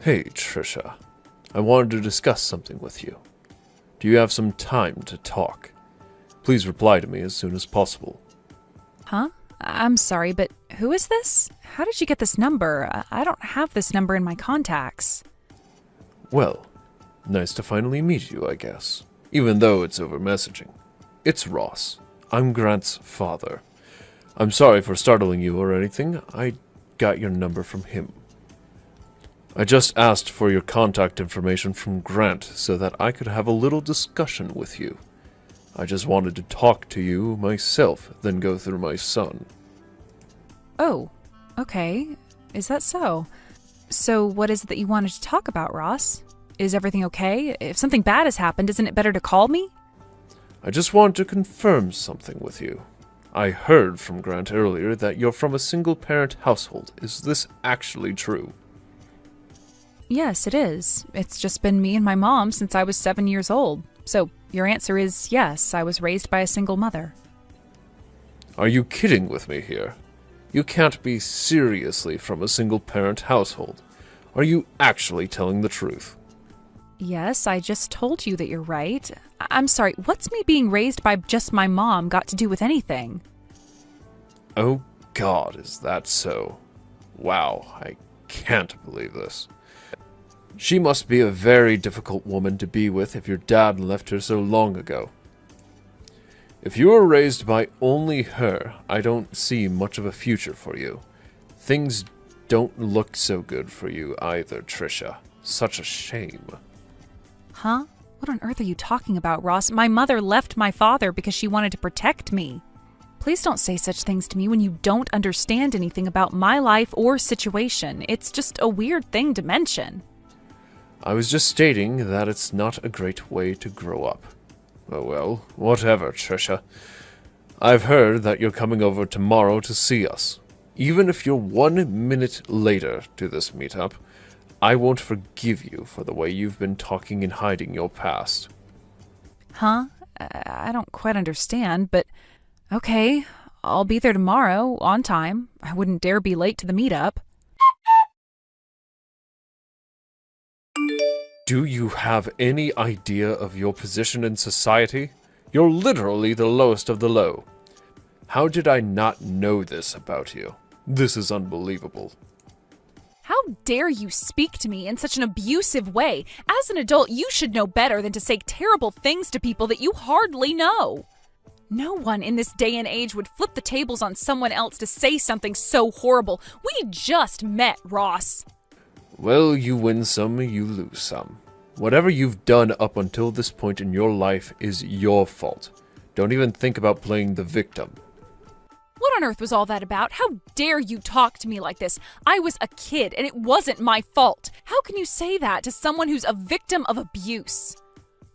Hey, Trisha. I wanted to discuss something with you. Do you have some time to talk? Please reply to me as soon as possible. Huh? I'm sorry, but who is this? How did you get this number? I don't have this number in my contacts. Well, nice to finally meet you, I guess. Even though it's over messaging. It's Ross. I'm Grant's father. I'm sorry for startling you or anything. I got your number from him. I just asked for your contact information from Grant so that I could have a little discussion with you. I just wanted to talk to you myself, then go through my son. Oh, okay. Is that so? So what is it that you wanted to talk about, Ross? Is everything okay? If something bad has happened, isn't it better to call me? I just wanted to confirm something with you. I heard from Grant earlier that you're from a single-parent household. Is this actually true? Yes, it is. It's just been me and my mom since I was 7 years old. So your answer is yes, I was raised by a single mother. Are you kidding with me here? You can't be seriously from a single-parent household. Are you actually telling the truth? Yes, I just told you that you're right. I'm sorry, what's me being raised by just my mom got to do with anything? Oh God, is that so? Wow, I can't believe this. She must be a very difficult woman to be with if your dad left her so long ago. If you were raised by only her, I don't see much of a future for you. Things don't look so good for you either, Trisha. Such a shame. Huh? What on earth are you talking about, Ross? My mother left my father because she wanted to protect me. Please don't say such things to me when you don't understand anything about my life or situation. It's just a weird thing to mention. I was just stating that it's not a great way to grow up. Oh well, whatever, Trisha. I've heard that you're coming over tomorrow to see us. Even if you're 1 minute later to this meetup, I won't forgive you for the way you've been talking and hiding your past. Huh? I don't quite understand, but okay, I'll be there tomorrow, on time. I wouldn't dare be late to the meetup. Do you have any idea of your position in society? You're literally the lowest of the low. How did I not know this about you? This is unbelievable. How dare you speak to me in such an abusive way? As an adult, you should know better than to say terrible things to people that you hardly know. No one in this day and age would flip the tables on someone else to say something so horrible. We just met, Ross. Well, you win some, you lose some. Whatever you've done up until this point in your life is your fault. Don't even think about playing the victim. What on earth was all that about? How dare you talk to me like this? I was a kid, and it wasn't my fault. How can you say that to someone who's a victim of abuse?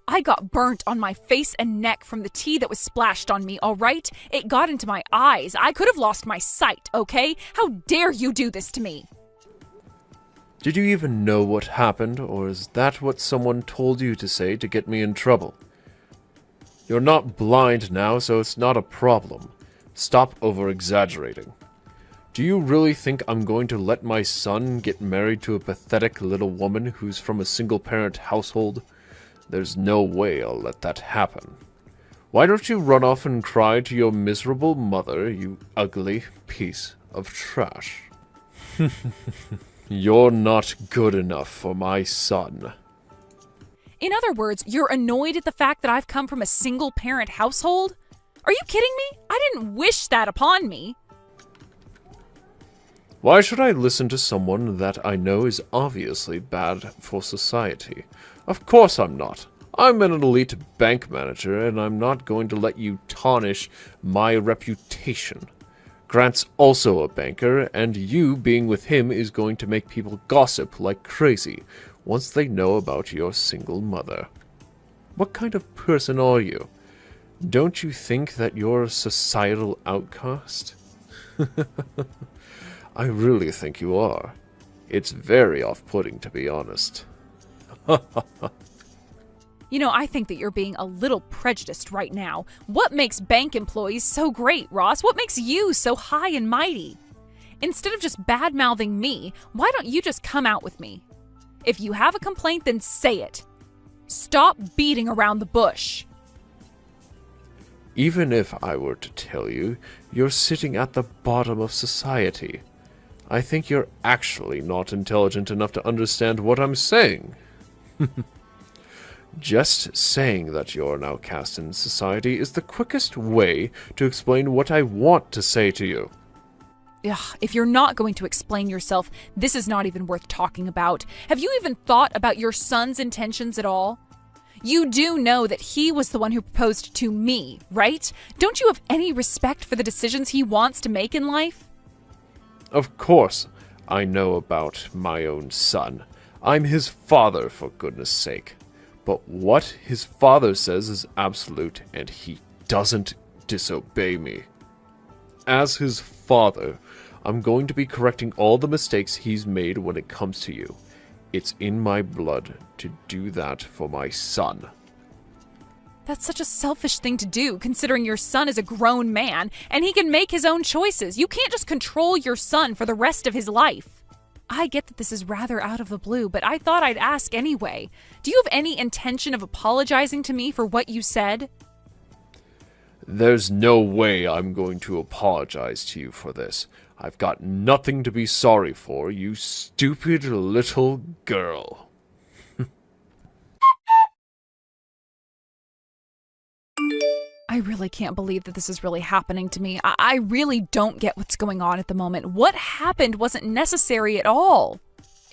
I got burnt on my face and neck from the tea that was splashed on me, all right? It got into my eyes. I could have lost my sight, okay? How dare you do this to me? Did you even know what happened, or is that what someone told you to say to get me in trouble? You're not blind now, so it's not a problem. Stop over-exaggerating. Do you really think I'm going to let my son get married to a pathetic little woman who's from a single-parent household? There's no way I'll let that happen. Why don't you run off and cry to your miserable mother, you ugly piece of trash? You're not good enough for my son. In other words, you're annoyed at the fact that I've come from a single-parent household? Are you kidding me? I didn't wish that upon me. Why should I listen to someone that I know is obviously bad for society? Of course I'm not. I'm an elite bank manager, and I'm not going to let you tarnish my reputation. Grant's also a banker, and you being with him is going to make people gossip like crazy once they know about your single mother. What kind of person are you? Don't you think that you're a societal outcast? I really think you are. It's very off-putting, to be honest. You know, I think that you're being a little prejudiced right now. What makes bank employees so great, Ross? What makes you so high and mighty? Instead of just bad-mouthing me, why don't you just come out with me? If you have a complaint, then say it. Stop beating around the bush. Even if I were to tell you, you're sitting at the bottom of society. I think you're actually not intelligent enough to understand what I'm saying. Just saying that you're an outcast in society is the quickest way to explain what I want to say to you. Ugh, if you're not going to explain yourself, this is not even worth talking about. Have you even thought about your son's intentions at all? You do know that he was the one who proposed to me, right? Don't you have any respect for the decisions he wants to make in life? Of course, I know about my own son. I'm his father, for goodness sake. But what his father says is absolute, and he doesn't disobey me. As his father, I'm going to be correcting all the mistakes he's made when it comes to you. It's in my blood to do that for my son. That's such a selfish thing to do, considering your son is a grown man, and he can make his own choices. You can't just control your son for the rest of his life. I get that this is rather out of the blue, but I thought I'd ask anyway. Do you have any intention of apologizing to me for what you said? There's no way I'm going to apologize to you for this. I've got nothing to be sorry for, you stupid little girl. I really can't believe that this is really happening to me. I really don't get what's going on at the moment. What happened wasn't necessary at all.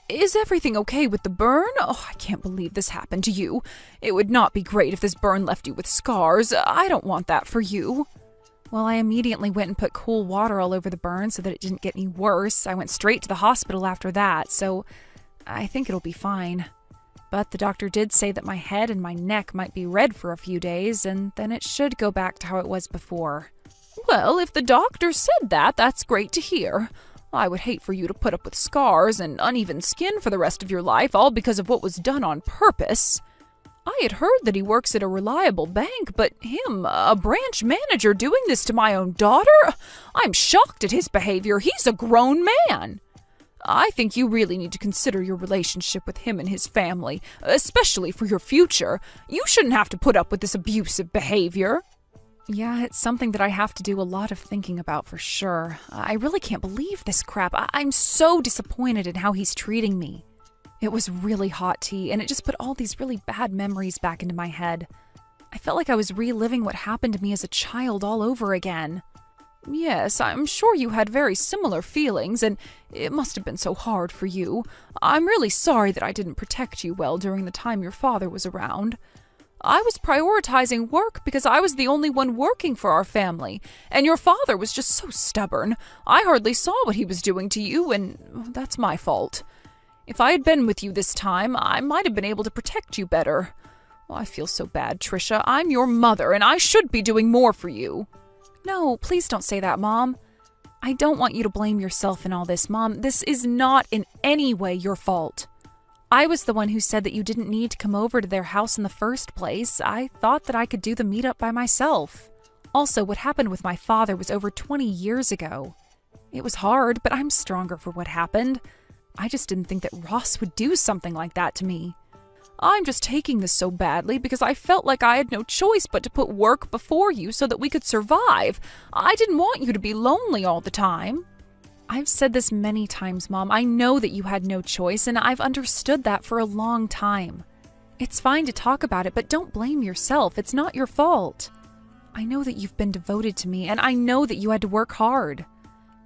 Is everything okay with the burn? Oh, I can't believe this happened to you. It would not be great if this burn left you with scars. I don't want that for you. Well, I immediately went and put cool water all over the burn so that it didn't get any worse. I went straight to the hospital after that, so I think it'll be fine. But the doctor did say that my head and my neck might be red for a few days, and then it should go back to how it was before. Well, if the doctor said that, that's great to hear. I would hate for you to put up with scars and uneven skin for the rest of your life, all because of what was done on purpose. I had heard that he works at a reliable bank, but him, a branch manager, doing this to my own daughter? I'm shocked at his behavior. He's a grown man. I think you really need to consider your relationship with him and his family, especially for your future. You shouldn't have to put up with this abusive behavior. Yeah, it's something that I have to do a lot of thinking about for sure. I really can't believe this crap. I'm so disappointed in how he's treating me. It was really hot tea, and it just put all these really bad memories back into my head. I felt like I was reliving what happened to me as a child all over again. Yes, I'm sure you had very similar feelings, and it must have been so hard for you. I'm really sorry that I didn't protect you well during the time your father was around. I was prioritizing work because I was the only one working for our family, and your father was just so stubborn. I hardly saw what he was doing to you, and that's my fault. If I had been with you this time, I might have been able to protect you better. Oh, I feel so bad, Trisha. I'm your mother, and I should be doing more for you. No, please don't say that, Mom. I don't want you to blame yourself in all this, Mom. This is not in any way your fault. I was the one who said that you didn't need to come over to their house in the first place. I thought that I could do the meetup by myself. Also, what happened with my father was over 20 years ago. It was hard, but I'm stronger for what happened. I just didn't think that Ross would do something like that to me. I'm just taking this so badly because I felt like I had no choice but to put work before you so that we could survive. I didn't want you to be lonely all the time. I've said this many times, Mom. I know that you had no choice, and I've understood that for a long time. It's fine to talk about it, but don't blame yourself. It's not your fault. I know that you've been devoted to me, and I know that you had to work hard.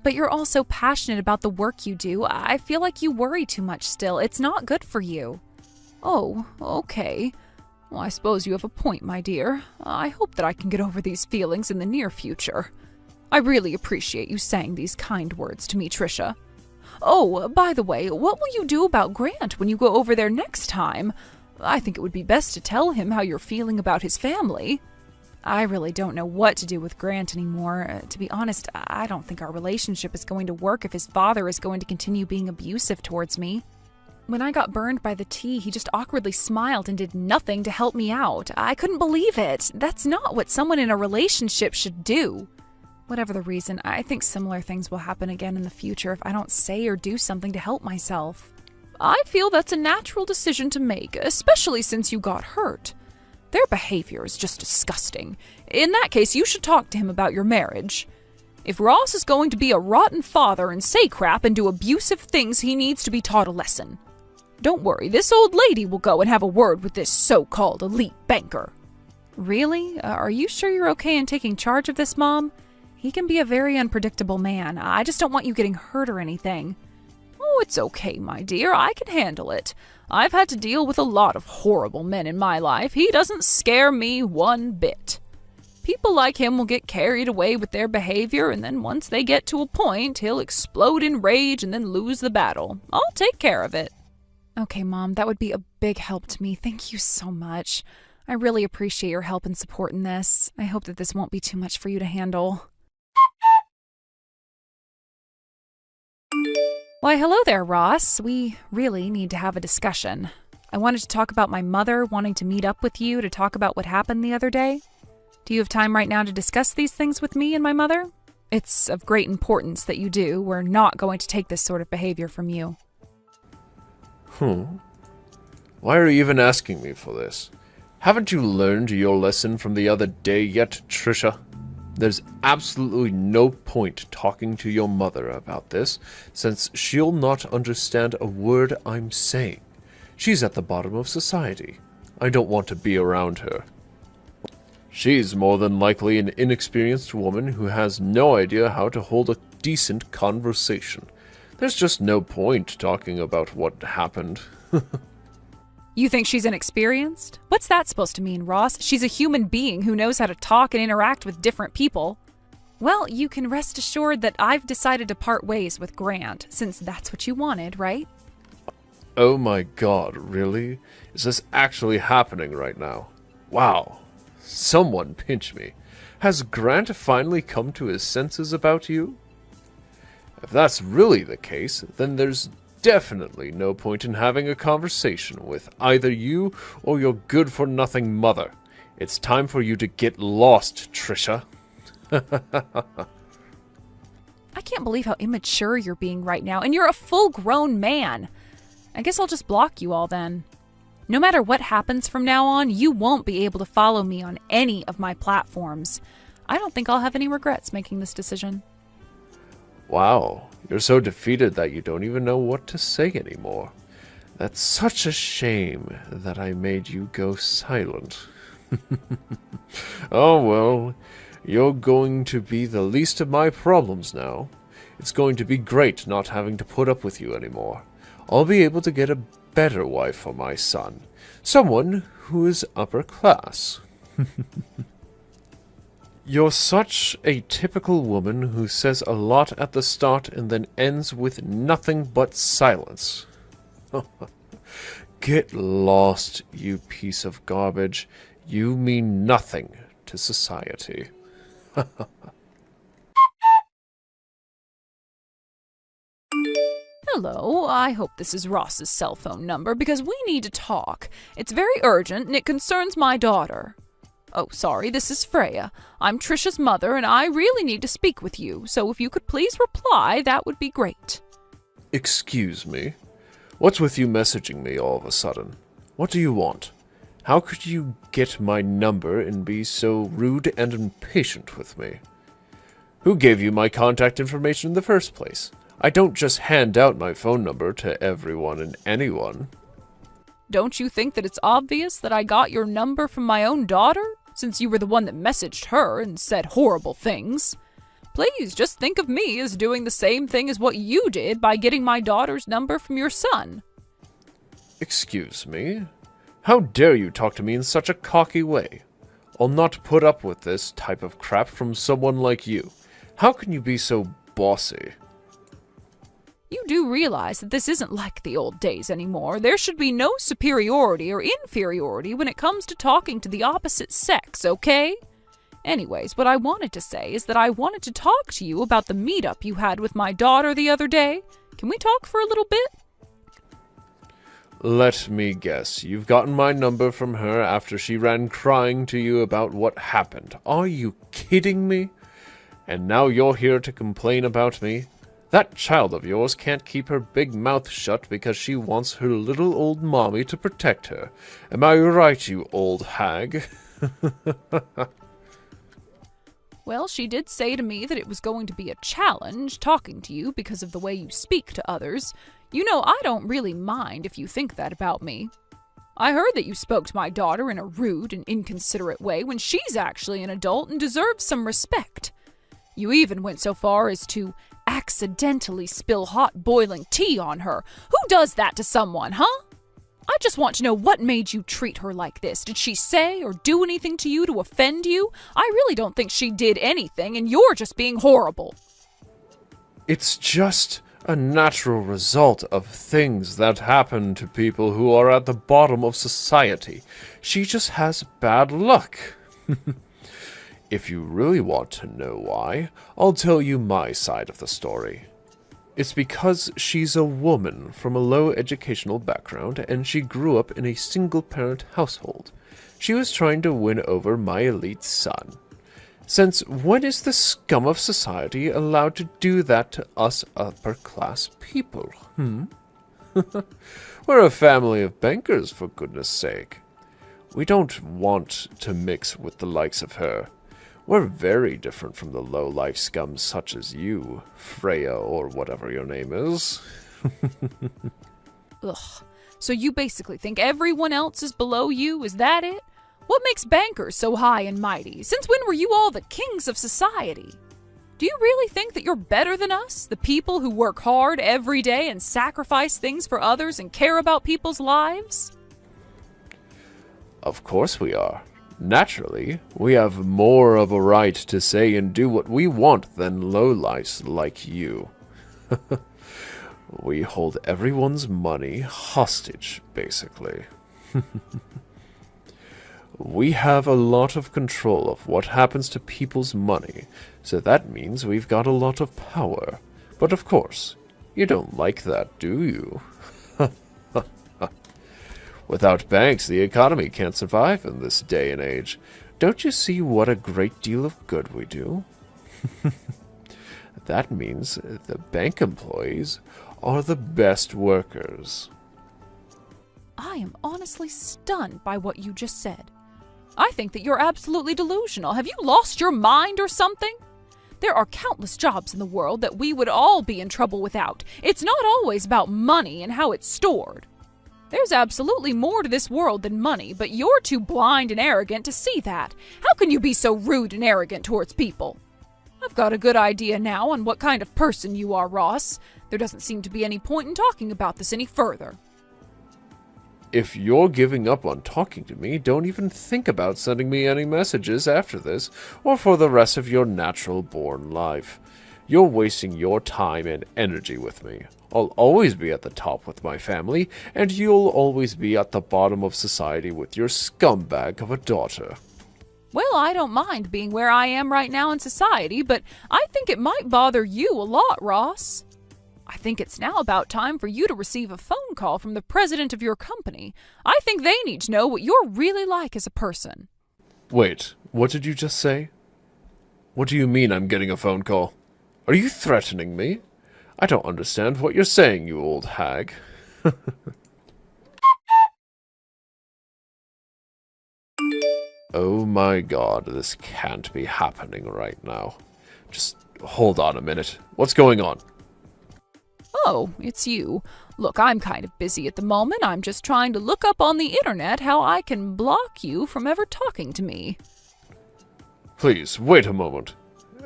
But you're also passionate about the work you do. I feel like you worry too much still. It's not good for you. Oh, okay. Well, I suppose you have a point, my dear. I hope that I can get over these feelings in the near future. I really appreciate you saying these kind words to me, Trisha. Oh, by the way, what will you do about Grant when you go over there next time? I think it would be best to tell him how you're feeling about his family. I really don't know what to do with Grant anymore. To be honest, I don't think our relationship is going to work if his father is going to continue being abusive towards me. When I got burned by the tea, he just awkwardly smiled and did nothing to help me out. I couldn't believe it. That's not what someone in a relationship should do. Whatever the reason, I think similar things will happen again in the future if I don't say or do something to help myself. I feel that's a natural decision to make, especially since you got hurt. Their behavior is just disgusting. In that case, you should talk to him about your marriage. If Ross is going to be a rotten father and say crap and do abusive things, he needs to be taught a lesson. Don't worry, this old lady will go and have a word with this so-called elite banker. Really? Are you sure you're okay in taking charge of this, Mom? He can be a very unpredictable man. I just don't want you getting hurt or anything. Oh, it's okay, my dear. I can handle it. I've had to deal with a lot of horrible men in my life. He doesn't scare me one bit. People like him will get carried away with their behavior, and then once they get to a point, he'll explode in rage and then lose the battle. I'll take care of it. Okay, Mom, that would be a big help to me. Thank you so much. I really appreciate your help and support in this. I hope that this won't be too much for you to handle. Why, hello there, Ross. We really need to have a discussion. I wanted to talk about my mother wanting to meet up with you to talk about what happened the other day. Do you have time right now to discuss these things with me and my mother? It's of great importance that you do. We're not going to take this sort of behavior from you. Why are you even asking me for this? Haven't you learned your lesson from the other day yet, Trisha? There's absolutely no point talking to your mother about this, since she'll not understand a word I'm saying. She's at the bottom of society. I don't want to be around her. She's more than likely an inexperienced woman who has no idea how to hold a decent conversation. There's just no point talking about what happened. You think she's inexperienced? What's that supposed to mean, Ross? She's a human being who knows how to talk and interact with different people. Well, you can rest assured that I've decided to part ways with Grant, since that's what you wanted, right? Oh my god, really? Is this actually happening right now? Wow. Someone pinch me. Has Grant finally come to his senses about you? If that's really the case, then there's definitely no point in having a conversation with either you or your good-for-nothing mother. It's time for you to get lost, Trisha. I can't believe how immature you're being right now, and you're a full-grown man. I guess I'll just block you all then. No matter what happens from now on, you won't be able to follow me on any of my platforms. I don't think I'll have any regrets making this decision. Wow, you're so defeated that you don't even know what to say anymore. That's such a shame that I made you go silent. Oh well, you're going to be the least of my problems now. It's going to be great not having to put up with you anymore. I'll be able to get a better wife for my son. Someone who is upper class. You're such a typical woman who says a lot at the start and then ends with nothing but silence. Get lost, you piece of garbage. You mean nothing to society. Hello, I hope this is Ross's cell phone number because we need to talk. It's very urgent and it concerns my daughter. Oh, sorry, this is Freya. I'm Trisha's mother and I really need to speak with you, so if you could please reply, that would be great. Excuse me? What's with you messaging me all of a sudden? What do you want? How could you get my number and be so rude and impatient with me? Who gave you my contact information in the first place? I don't just hand out my phone number to everyone and anyone. Don't you think that it's obvious that I got your number from my own daughter, since you were the one that messaged her and said horrible things? Please just think of me as doing the same thing as what you did by getting my daughter's number from your son. Excuse me? How dare you talk to me in such a cocky way? I'll not put up with this type of crap from someone like you. How can you be so bossy? You do realize that this isn't like the old days anymore. There should be no superiority or inferiority when it comes to talking to the opposite sex, okay? Anyways, what I wanted to say is that I wanted to talk to you about the meetup you had with my daughter the other day. Can we talk for a little bit? Let me guess. You've gotten my number from her after she ran crying to you about what happened. Are you kidding me? And now you're here to complain about me? That child of yours can't keep her big mouth shut because she wants her little old mommy to protect her. Am I right, you old hag? Well, she did say to me that it was going to be a challenge talking to you because of the way you speak to others. You know, I don't really mind if you think that about me. I heard that you spoke to my daughter in a rude and inconsiderate way when she's actually an adult and deserves some respect. You even went so far as to accidentally spill hot boiling tea on her. Who does that to someone, huh? I just want to know what made you treat her like this. Did she say or do anything to you to offend you? I really don't think she did anything, and you're just being horrible. It's just a natural result of things that happen to people who are at the bottom of society. She just has bad luck. If you really want to know why, I'll tell you my side of the story. It's because she's a woman from a low educational background and she grew up in a single-parent household. She was trying to win over my elite son. Since when is the scum of society allowed to do that to us upper-class people? We're a family of bankers, for goodness sake. We don't want to mix with the likes of her. We're very different from the low-life scum such as you, Freya, or whatever your name is. Ugh. So you basically think everyone else is below you, is that it? What makes bankers so high and mighty? Since when were you all the kings of society? Do you really think that you're better than us, the people who work hard every day and sacrifice things for others and care about people's lives? Of course we are. Naturally, we have more of a right to say and do what we want than lowlifes like you. We hold everyone's money hostage, basically. We have a lot of control of what happens to people's money, so that means we've got a lot of power. But of course, you don't like that, do you? Without banks, the economy can't survive in this day and age. Don't you see what a great deal of good we do? That means the bank employees are the best workers. I am honestly stunned by what you just said. I think that you're absolutely delusional. Have you lost your mind or something? There are countless jobs in the world that we would all be in trouble without. It's not always about money and how it's stored. There's absolutely more to this world than money, but you're too blind and arrogant to see that. How can you be so rude and arrogant towards people? I've got a good idea now on what kind of person you are, Ross. There doesn't seem to be any point in talking about this any further. If you're giving up on talking to me, don't even think about sending me any messages after this, or for the rest of your natural-born life. You're wasting your time and energy with me. I'll always be at the top with my family, and you'll always be at the bottom of society with your scumbag of a daughter. Well, I don't mind being where I am right now in society, but I think it might bother you a lot, Ross. I think it's now about time for you to receive a phone call from the president of your company. I think they need to know what you're really like as a person. Wait, what did you just say? What do you mean I'm getting a phone call? Are you threatening me? I don't understand what you're saying, you old hag. Oh my god, this can't be happening right now. Just hold on a minute. What's going on? Oh, it's you. Look, I'm kind of busy at the moment. I'm just trying to look up on the internet how I can block you from ever talking to me. Please, wait a moment.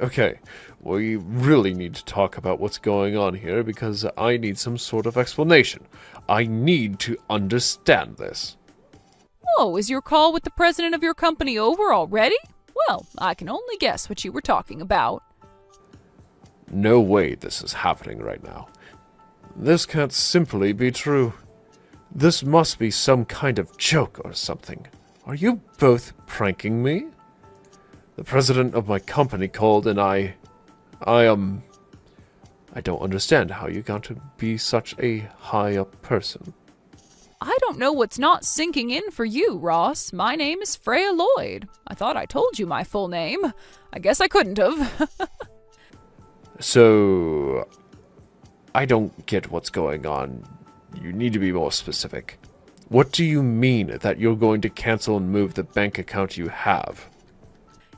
Okay, we really need to talk about what's going on here because I need some sort of explanation. I need to understand this. Oh, is your call with the president of your company over already? Well, I can only guess what you were talking about. No way this is happening right now. This can't simply be true. This must be some kind of joke or something. Are you both pranking me? The president of my company called and I don't understand how you got to be such a high-up person. I don't know what's not sinking in for you, Ross. My name is Freya Lloyd. I thought I told you my full name. I guess I couldn't have. So, I don't get what's going on. You need to be more specific. What do you mean that you're going to cancel and move the bank account you have?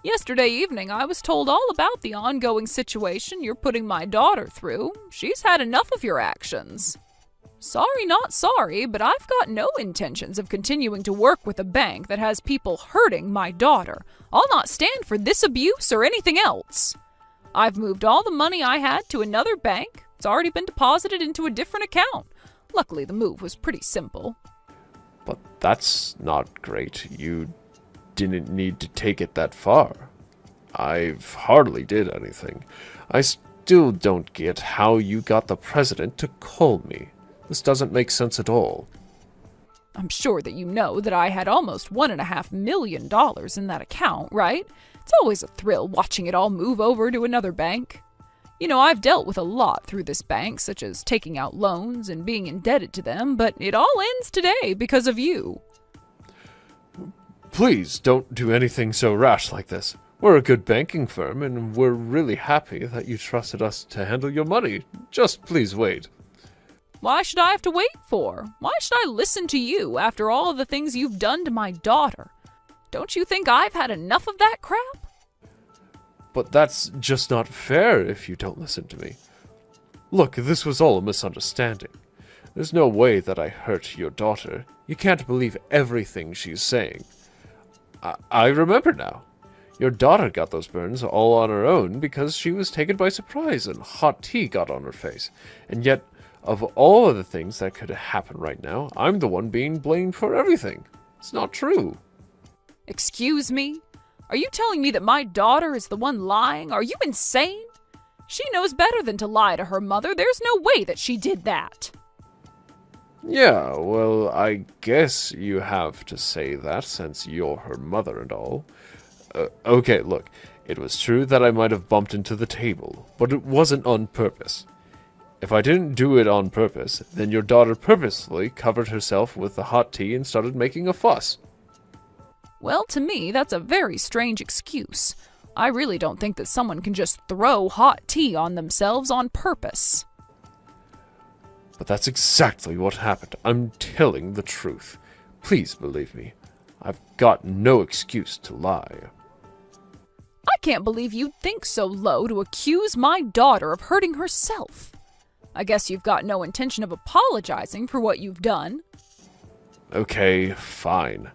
Yesterday evening, I was told all about the ongoing situation you're putting my daughter through. She's had enough of your actions. Sorry, not sorry, but I've got no intentions of continuing to work with a bank that has people hurting my daughter. I'll not stand for this abuse or anything else. I've moved all the money I had to another bank. It's already been deposited into a different account. Luckily, the move was pretty simple. But that's not great. You didn't need to take it that far. I've hardly did anything. I still don't get how you got the president to call me. This doesn't make sense at all. I'm sure that you know that I had almost $1.5 million in that account, right? It's always a thrill watching it all move over to another bank. You know, I've dealt with a lot through this bank, such as taking out loans and being indebted to them, but it all ends today because of you. Please don't do anything so rash like this. We're a good banking firm, and we're really happy that you trusted us to handle your money. Just please wait. Why should I have to wait for? Why should I listen to you after all of the things you've done to my daughter? Don't you think I've had enough of that crap? But that's just not fair if you don't listen to me. Look, this was all a misunderstanding. There's no way that I hurt your daughter. You can't believe everything she's saying. I remember now. Your daughter got those burns all on her own because she was taken by surprise and hot tea got on her face. And yet, of all of the things that could happen right now, I'm the one being blamed for everything. It's not true. Excuse me? Are you telling me that my daughter is the one lying? Are you insane? She knows better than to lie to her mother. There's no way that she did that. Yeah, well, I guess you have to say that since you're her mother and all. Okay, look, it was true that I might have bumped into the table, but it wasn't on purpose. If I didn't do it on purpose, then your daughter purposely covered herself with the hot tea and started making a fuss. Well, to me, that's a very strange excuse. I really don't think that someone can just throw hot tea on themselves on purpose. But that's exactly what happened. I'm telling the truth. Please believe me. I've got no excuse to lie. I can't believe you'd think so low to accuse my daughter of hurting herself. I guess you've got no intention of apologizing for what you've done. Okay, fine.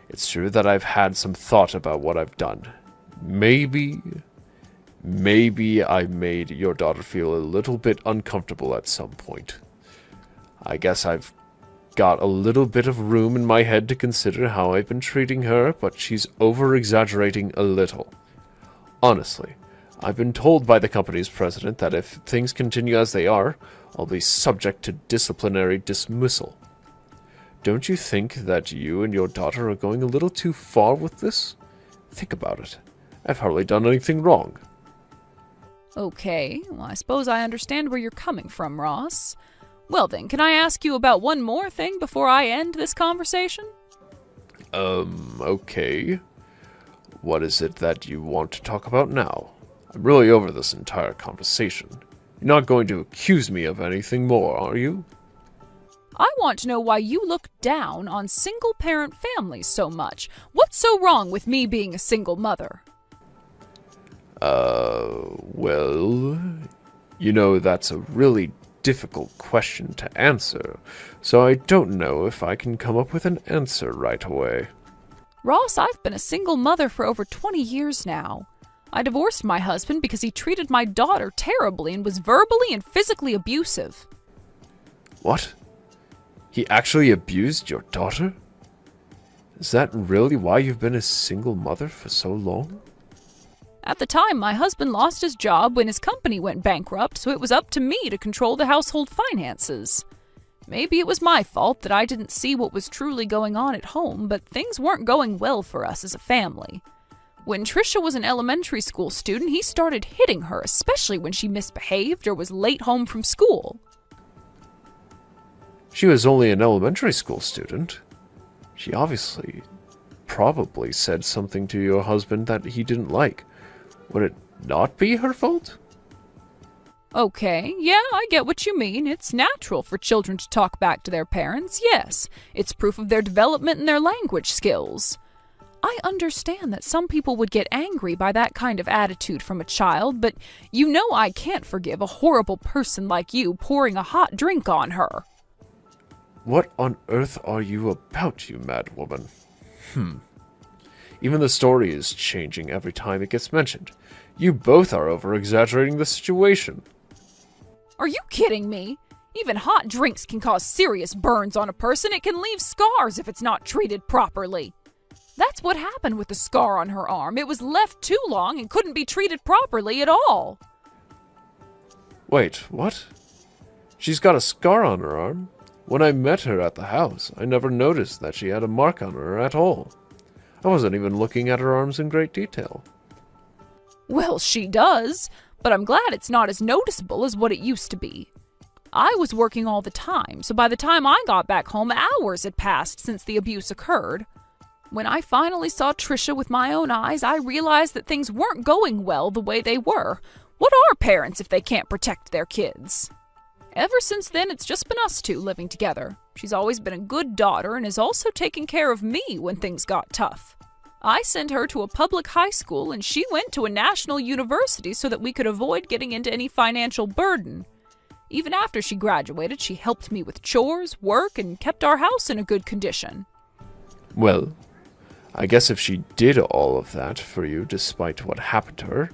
It's true that I've had some thought about what I've done. Maybe I made your daughter feel a little bit uncomfortable at some point. I guess I've got a little bit of room in my head to consider how I've been treating her, but she's over-exaggerating a little. Honestly, I've been told by the company's president that if things continue as they are, I'll be subject to disciplinary dismissal. Don't you think that you and your daughter are going a little too far with this? Think about it. I've hardly done anything wrong. Okay, well, I suppose I understand where you're coming from, Ross. Well then, can I ask you about one more thing before I end this conversation? Okay. What is it that you want to talk about now? I'm really over this entire conversation. You're not going to accuse me of anything more, are you? I want to know why you look down on single-parent families so much. What's so wrong with me being a single mother? Well, you know, that's a really difficult question to answer, so I don't know if I can come up with an answer right away. Ross, I've been a single mother for over 20 years now. I divorced my husband because he treated my daughter terribly and was verbally and physically abusive. What? He actually abused your daughter? Is that really why you've been a single mother for so long? At the time, my husband lost his job when his company went bankrupt, so it was up to me to control the household finances. Maybe it was my fault that I didn't see what was truly going on at home, but things weren't going well for us as a family. When Trisha was an elementary school student, he started hitting her, especially when she misbehaved or was late home from school. She was only an elementary school student. She probably said something to your husband that he didn't like. Would it not be her fault? Okay, yeah, I get what you mean. It's natural for children to talk back to their parents, yes. It's proof of their development and their language skills. I understand that some people would get angry by that kind of attitude from a child, but you know I can't forgive a horrible person like you pouring a hot drink on her. What on earth are you about, you mad woman? Even the story is changing every time it gets mentioned. You both are over-exaggerating the situation. Are you kidding me? Even hot drinks can cause serious burns on a person. It can leave scars if it's not treated properly. That's what happened with the scar on her arm. It was left too long and couldn't be treated properly at all. Wait, what? She's got a scar on her arm? When I met her at the house, I never noticed that she had a mark on her at all. I wasn't even looking at her arms in great detail. Well, she does, but I'm glad it's not as noticeable as what it used to be. I was working all the time, so by the time I got back home, hours had passed since the abuse occurred. When I finally saw Trisha with my own eyes, I realized that things weren't going well the way they were. What are parents if they can't protect their kids? Ever since then, it's just been us two living together. She's always been a good daughter and has also taken care of me when things got tough. I sent her to a public high school and she went to a national university so that we could avoid getting into any financial burden. Even after she graduated, she helped me with chores, work, and kept our house in a good condition. Well, I guess if she did all of that for you despite what happened to her,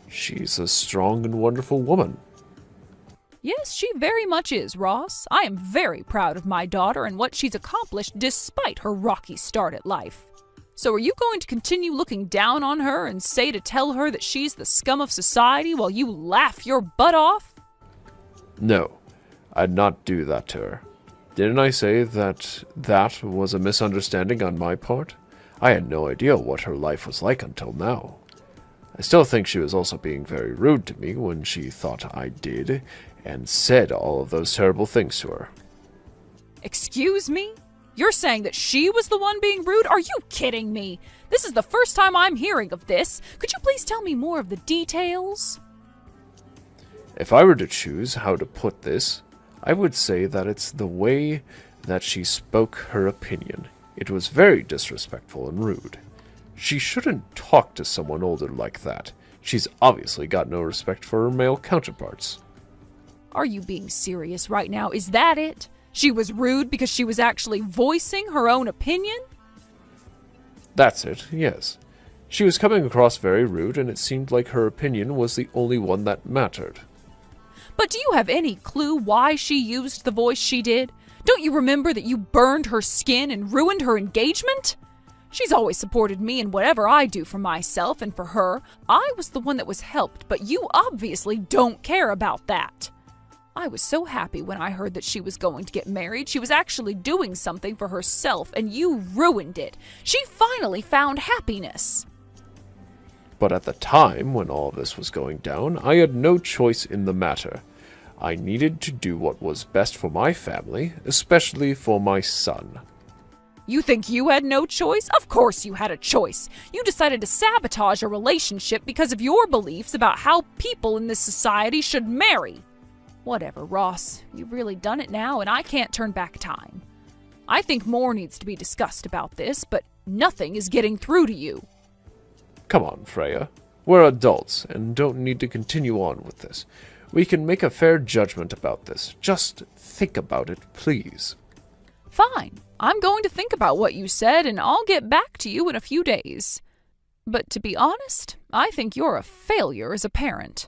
she's a strong and wonderful woman. Yes, she very much is, Ross. I am very proud of my daughter and what she's accomplished despite her rocky start at life. So are you going to continue looking down on her and say to tell her that she's the scum of society while you laugh your butt off? No, I'd not do that to her. Didn't I say that was a misunderstanding on my part? I had no idea what her life was like until now. I still think she was also being very rude to me when she thought I did, and said all of those terrible things to her. Excuse me? You're saying that she was the one being rude? Are you kidding me? This is the first time I'm hearing of this. Could you please tell me more of the details? If I were to choose how to put this, I would say that it's the way that she spoke her opinion. It was very disrespectful and rude. She shouldn't talk to someone older like that. She's obviously got no respect for her male counterparts. Are you being serious right now? Is that it? She was rude because she was actually voicing her own opinion? That's it, yes. She was coming across very rude, and it seemed like her opinion was the only one that mattered. But do you have any clue why she used the voice she did? Don't you remember that you burned her skin and ruined her engagement? She's always supported me in whatever I do for myself and for her. I was the one that was helped, but you obviously don't care about that. I was so happy when I heard that she was going to get married. She was actually doing something for herself, and you ruined it. She finally found happiness. But at the time when all this was going down, I had no choice in the matter. I needed to do what was best for my family, especially for my son. You think you had no choice? Of course you had a choice. You decided to sabotage a relationship because of your beliefs about how people in this society should marry. Whatever, Ross. You've really done it now, and I can't turn back time. I think more needs to be discussed about this, but nothing is getting through to you. Come on, Freya. We're adults, and don't need to continue on with this. We can make a fair judgment about this. Just think about it, please. Fine. I'm going to think about what you said, and I'll get back to you in a few days. But to be honest, I think you're a failure as a parent.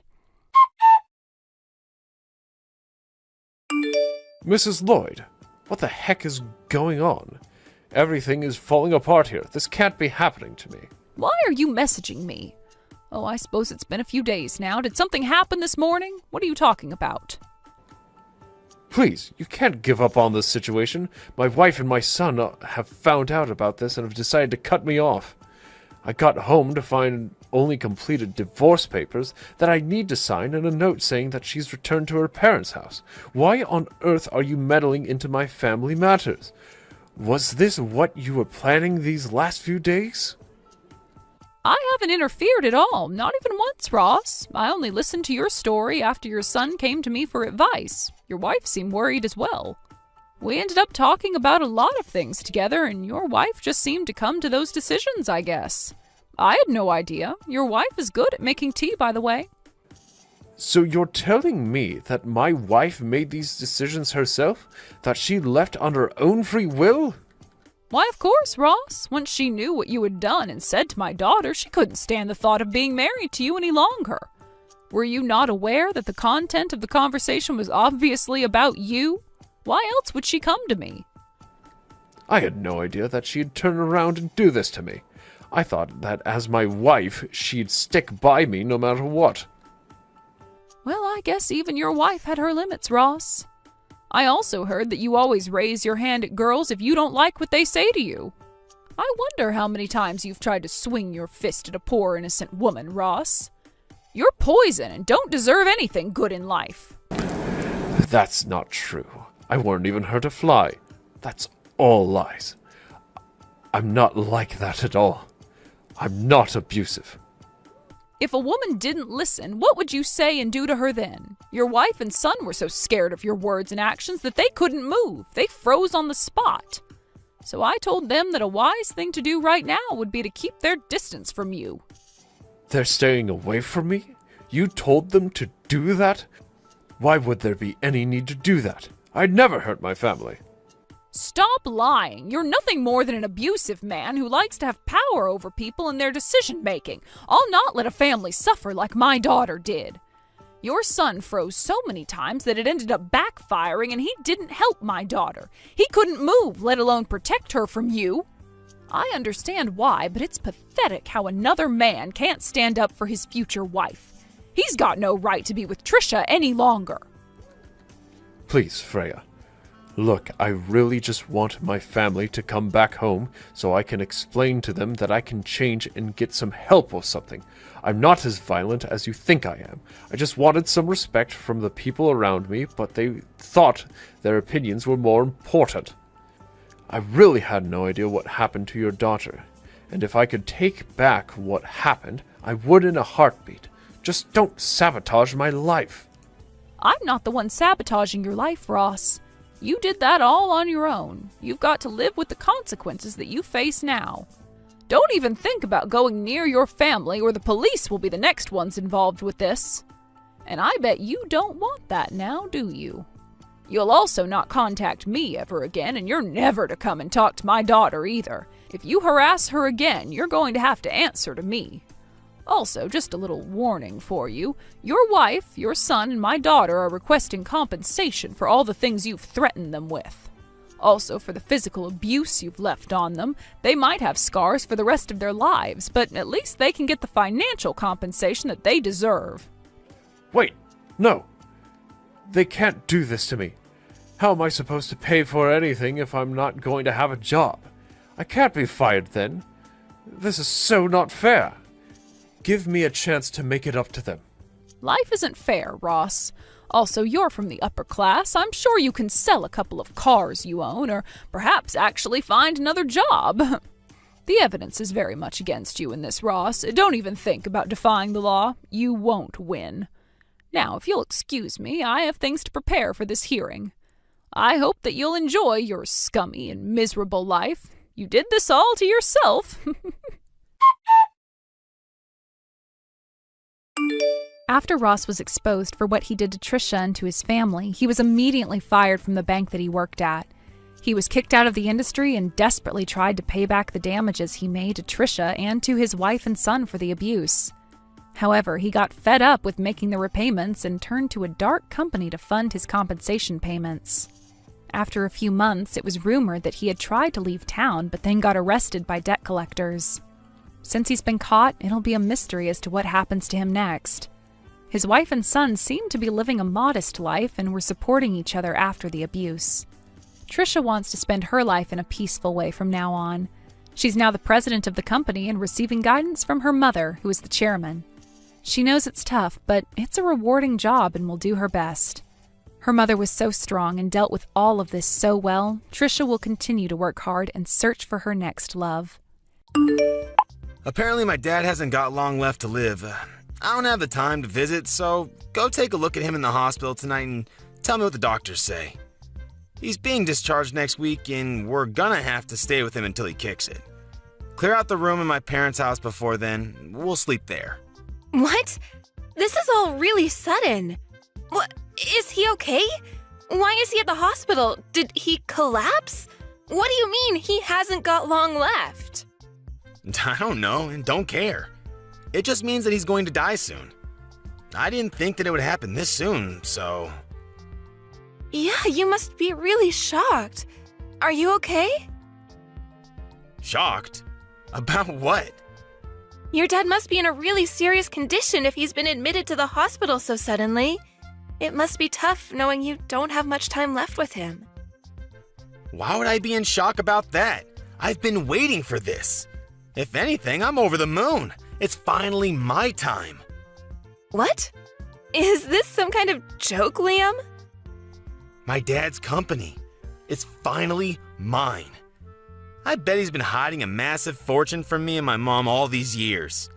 Mrs. Lloyd, what the heck is going on? Everything is falling apart here. This can't be happening to me. Why are you messaging me? Oh, I suppose it's been a few days now. Did something happen this morning? What are you talking about? Please, you can't give up on this situation. My wife and my son have found out about this and have decided to cut me off. I got home to find only completed divorce papers that I need to sign and a note saying that she's returned to her parents' house. Why on earth are you meddling into my family matters? Was this what you were planning these last few days? I haven't interfered at all, not even once, Ross. I only listened to your story after your son came to me for advice. Your wife seemed worried as well. We ended up talking about a lot of things together, and your wife just seemed to come to those decisions, I guess. I had no idea. Your wife is good at making tea, by the way. So you're telling me that my wife made these decisions herself? That she left on her own free will? Why, of course, Ross. Once she knew what you had done and said to my daughter, she couldn't stand the thought of being married to you any longer. Were you not aware that the content of the conversation was obviously about you? Why else would she come to me? I had no idea that she'd turn around and do this to me. I thought that as my wife, she'd stick by me no matter what. Well, I guess even your wife had her limits, Ross. I also heard that you always raise your hand at girls if you don't like what they say to you. I wonder how many times you've tried to swing your fist at a poor innocent woman, Ross. You're poison and don't deserve anything good in life. That's not true. I weren't even hurt a fly. That's all lies. I'm not like that at all. I'm not abusive. If a woman didn't listen, what would you say and do to her then? Your wife and son were so scared of your words and actions that they couldn't move. They froze on the spot. So I told them that a wise thing to do right now would be to keep their distance from you. They're staying away from me? You told them to do that? Why would there be any need to do that? I'd never hurt my family. Stop lying. You're nothing more than an abusive man who likes to have power over people and their decision-making. I'll not let a family suffer like my daughter did. Your son froze so many times that it ended up backfiring, and he didn't help my daughter. He couldn't move, let alone protect her from you. I understand why, but it's pathetic how another man can't stand up for his future wife. He's got no right to be with Trisha any longer. Please, Freya. Look, I really just want my family to come back home so I can explain to them that I can change and get some help or something. I'm not as violent as you think I am. I just wanted some respect from the people around me, but they thought their opinions were more important. I really had no idea what happened to your daughter, and if I could take back what happened, I would in a heartbeat. Just don't sabotage my life. I'm not the one sabotaging your life, Ross. You did that all on your own. You've got to live with the consequences that you face now. Don't even think about going near your family, or the police will be the next ones involved with this. And I bet you don't want that now, do you? You'll also not contact me ever again, and you're never to come and talk to my daughter either. If you harass her again, you're going to have to answer to me. Also, just a little warning for you. Your wife, your son, and my daughter are requesting compensation for all the things you've threatened them with. Also, for the physical abuse you've left on them. They might have scars for the rest of their lives, but at least they can get the financial compensation that they deserve. Wait, no. They can't do this to me. How am I supposed to pay for anything if I'm not going to have a job? I can't be fired then. This is so not fair. Give me a chance to make it up to them. Life isn't fair, Ross. Also, you're from the upper class. I'm sure you can sell a couple of cars you own, or perhaps actually find another job. The evidence is very much against you in this, Ross. Don't even think about defying the law. You won't win. Now, if you'll excuse me, I have things to prepare for this hearing. I hope that you'll enjoy your scummy and miserable life. You did this all to yourself. After Ross was exposed for what he did to Trisha and to his family, he was immediately fired from the bank that he worked at. He was kicked out of the industry and desperately tried to pay back the damages he made to Trisha and to his wife and son for the abuse. However, he got fed up with making the repayments and turned to a dark company to fund his compensation payments. After a few months, it was rumored that he had tried to leave town but then got arrested by debt collectors. Since he's been caught, it'll be a mystery as to what happens to him next. His wife and son seemed to be living a modest life and were supporting each other after the abuse. Trisha wants to spend her life in a peaceful way from now on. She's now the president of the company and receiving guidance from her mother, who is the chairman. She knows it's tough, but it's a rewarding job and will do her best. Her mother was so strong and dealt with all of this so well, Trisha will continue to work hard and search for her next love. Apparently my dad hasn't got long left to live. I don't have the time to visit, so go take a look at him in the hospital tonight and tell me what the doctors say. He's being discharged next week and we're gonna have to stay with him until he kicks it. Clear out the room in my parents' house before then. We'll sleep there. What? This is all really sudden. What? Is he okay? Why is he at the hospital? Did he collapse? What do you mean he hasn't got long left? I don't know and don't care. It just means that he's going to die soon. I didn't think that it would happen this soon, so... Yeah, you must be really shocked. Are you okay? Shocked? About what? Your dad must be in a really serious condition if he's been admitted to the hospital so suddenly. It must be tough knowing you don't have much time left with him. Why would I be in shock about that? I've been waiting for this. If anything, I'm over the moon. It's finally my time. What? Is this some kind of joke, Liam? My dad's company. It's finally mine. I bet he's been hiding a massive fortune from me and my mom all these years.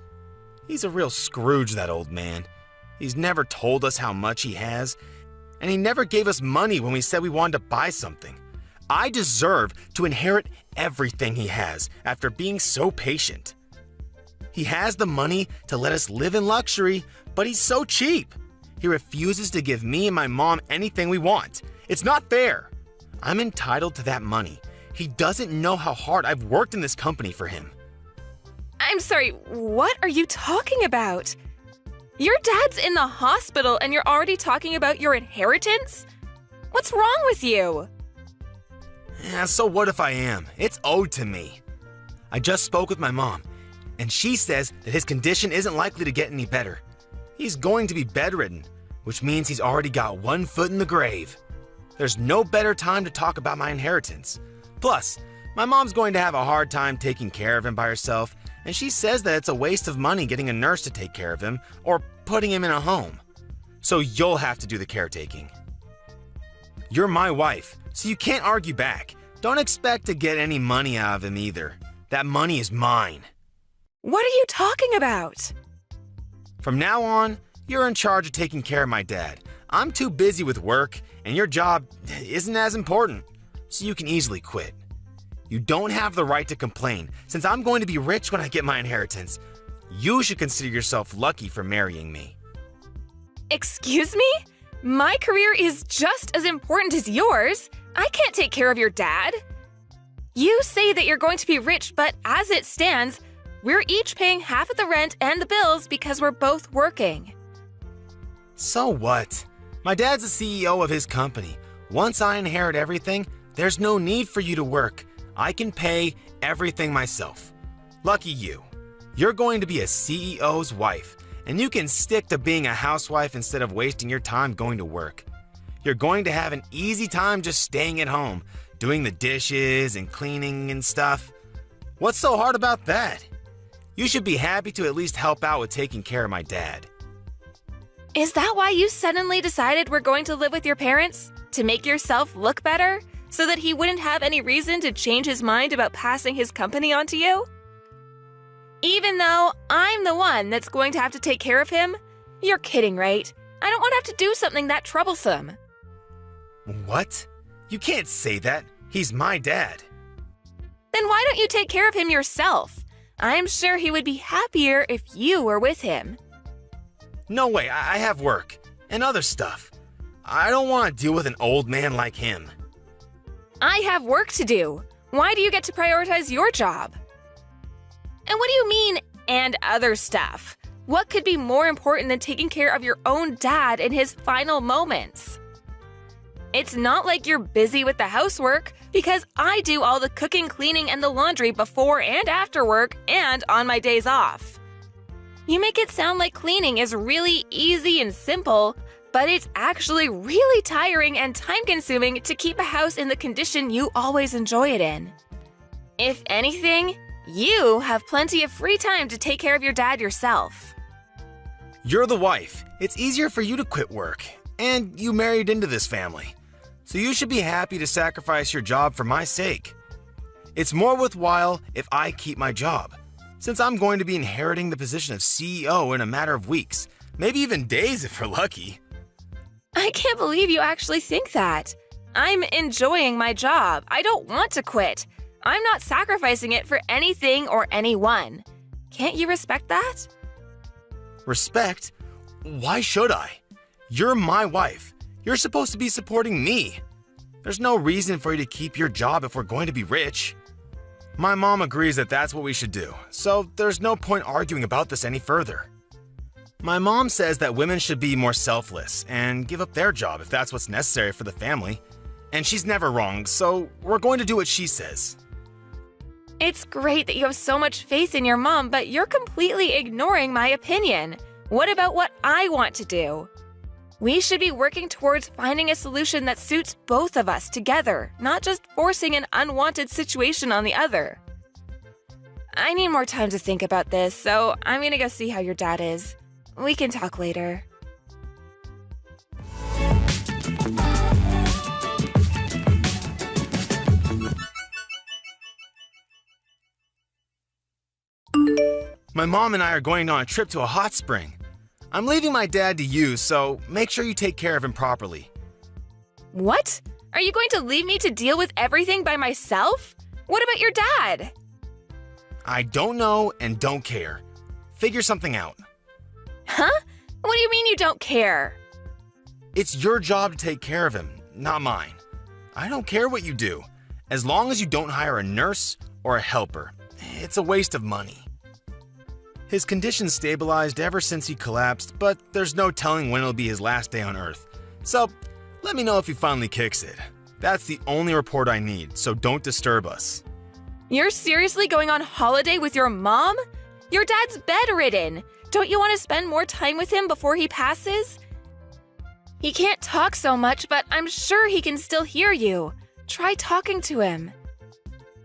He's a real Scrooge, that old man. He's never told us how much he has, and he never gave us money when we said we wanted to buy something. I deserve to inherit everything he has after being so patient. He has the money to let us live in luxury, but he's so cheap. He refuses to give me and my mom anything we want. It's not fair. I'm entitled to that money. He doesn't know how hard I've worked in this company for him. I'm sorry, what are you talking about? Your dad's in the hospital and you're already talking about your inheritance? What's wrong with you? Yeah, so what if I am? It's owed to me. I just spoke with my mom, and she says that his condition isn't likely to get any better. He's going to be bedridden, which means he's already got one foot in the grave. There's no better time to talk about my inheritance. Plus, my mom's going to have a hard time taking care of him by herself, and she says that it's a waste of money getting a nurse to take care of him or putting him in a home. So you'll have to do the caretaking. You're my wife, so you can't argue back. Don't expect to get any money out of him either. That money is mine. What are you talking about? From now on, you're in charge of taking care of my dad. I'm too busy with work, and your job isn't as important, so you can easily quit. You don't have the right to complain, since I'm going to be rich when I get my inheritance. You should consider yourself lucky for marrying me. Excuse me? My career is just as important as yours. I can't take care of your dad. You say that you're going to be rich, but as it stands, we're each paying half of the rent and the bills because we're both working. So what? My dad's the CEO of his company. Once I inherit everything, there's no need for you to work. I can pay everything myself. Lucky you. You're going to be a CEO's wife, and you can stick to being a housewife instead of wasting your time going to work. You're going to have an easy time just staying at home, doing the dishes and cleaning and stuff. What's so hard about that? You should be happy to at least help out with taking care of my dad. Is that why you suddenly decided we're going to live with your parents? To make yourself look better? So that he wouldn't have any reason to change his mind about passing his company on to you? Even though I'm the one that's going to have to take care of him? You're kidding, right? I don't want to have to do something that troublesome. What? You can't say that. He's my dad. Then why don't you take care of him yourself? I'm sure he would be happier if you were with him. No way, I have work and other stuff. I don't want to deal with an old man like him. I have work to do. Why do you get to prioritize your job? And what do you mean, and other stuff? What could be more important than taking care of your own dad in his final moments? It's not like you're busy with the housework, because I do all the cooking, cleaning, and the laundry before and after work and on my days off. You make it sound like cleaning is really easy and simple, but it's actually really tiring and time-consuming to keep a house in the condition you always enjoy it in. If anything, you have plenty of free time to take care of your dad yourself. You're the wife. It's easier for you to quit work, and you married into this family. So you should be happy to sacrifice your job for my sake. It's more worthwhile if I keep my job. since I'm going to be inheriting the position of CEO in a matter of weeks, maybe even days if we're lucky. I can't believe you actually think that. I'm enjoying my job. I don't want to quit. I'm not sacrificing it for anything or anyone. Can't you respect that? Respect? Why should I? You're my wife. You're supposed to be supporting me. There's no reason for you to keep your job if we're going to be rich. My mom agrees that that's what we should do, so there's no point arguing about this any further. My mom says that women should be more selfless and give up their job if that's what's necessary for the family. And she's never wrong, so we're going to do what she says. It's great that you have so much faith in your mom, but you're completely ignoring my opinion. What about what I want to do? We should be working towards finding a solution that suits both of us together, not just forcing an unwanted situation on the other. I need more time to think about this, so I'm gonna go see how your dad is. We can talk later. My mom and I are going on a trip to a hot spring. I'm leaving my dad to you, so make sure you take care of him properly. What? Are you going to leave me to deal with everything by myself? What about your dad? I don't know and don't care. Figure something out. Huh? What do you mean you don't care? It's your job to take care of him, not mine. I don't care what you do, as long as you don't hire a nurse or a helper. It's a waste of money. His condition stabilized ever since he collapsed, but there's no telling when it'll be his last day on Earth. So, let me know if he finally kicks it. That's the only report I need, so don't disturb us. You're seriously going on holiday with your mom? Your dad's bedridden. Don't you want to spend more time with him before he passes? He can't talk so much, but I'm sure he can still hear you. Try talking to him.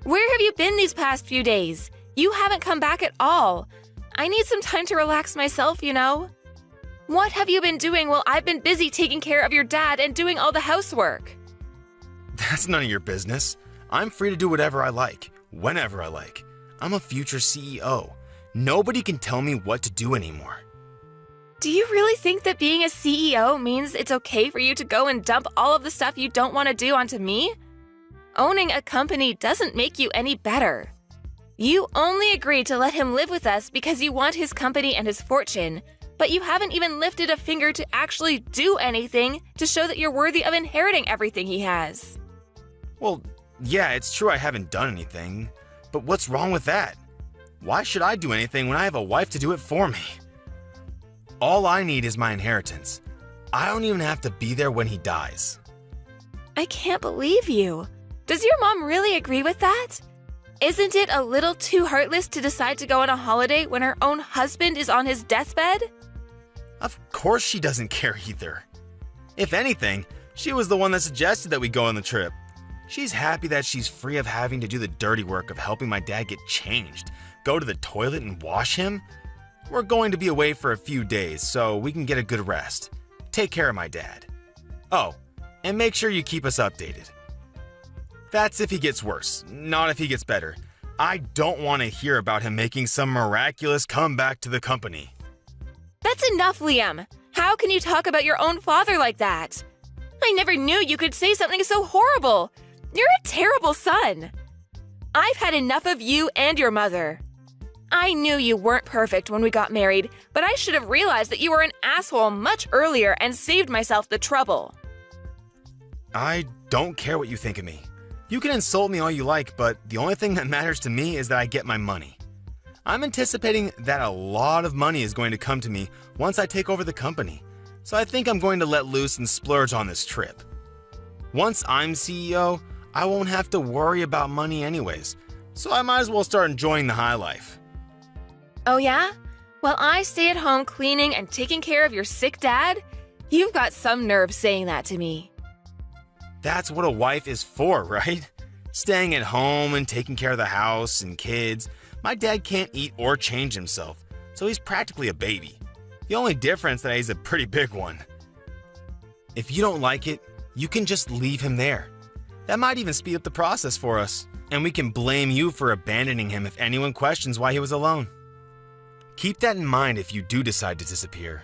Where have you been these past few days? You haven't come back at all. I need some time to relax myself, you know. What have you been doing while I've been busy taking care of your dad and doing all the housework? That's none of your business. I'm free to do whatever I like, whenever I like. I'm a future CEO. Nobody can tell me what to do anymore. Do you really think that being a CEO means it's okay for you to go and dump all of the stuff you don't want to do onto me? Owning a company doesn't make you any better. You only agreed to let him live with us because you want his company and his fortune, but you haven't even lifted a finger to actually do anything to show that you're worthy of inheriting everything he has. Well, yeah, it's true I haven't done anything, but what's wrong with that? Why should I do anything when I have a wife to do it for me? All I need is my inheritance. I don't even have to be there when he dies. I can't believe you. Does your mom really agree with that? Isn't it a little too heartless to decide to go on a holiday when her own husband is on his deathbed? Of course she doesn't care either. If anything, she was the one that suggested that we go on the trip. She's happy that she's free of having to do the dirty work of helping my dad get changed, go to the toilet and wash him. We're going to be away for a few days so we can get a good rest. Take care of my dad. Oh, and make sure you keep us updated. That's if he gets worse, not if he gets better. I don't want to hear about him making some miraculous comeback to the company. That's enough, Liam. How can you talk about your own father like that? I never knew you could say something so horrible. You're a terrible son. I've had enough of you and your mother. I knew you weren't perfect when we got married, but I should have realized that you were an asshole much earlier and saved myself the trouble. I don't care what you think of me. You can insult me all you like, but the only thing that matters to me is that I get my money. I'm anticipating that a lot of money is going to come to me once I take over the company, so I think I'm going to let loose and splurge on this trip. Once I'm CEO, I won't have to worry about money anyways, so I might as well start enjoying the high life. Oh yeah? While I stay at home cleaning and taking care of your sick dad? You've got some nerve saying that to me. That's what a wife is for, right? Staying at home and taking care of the house and kids. My dad can't eat or change himself, so he's practically a baby. The only difference is that he's a pretty big one. If you don't like it, you can just leave him there. That might even speed up the process for us, and we can blame you for abandoning him if anyone questions why he was alone. Keep that in mind if you do decide to disappear.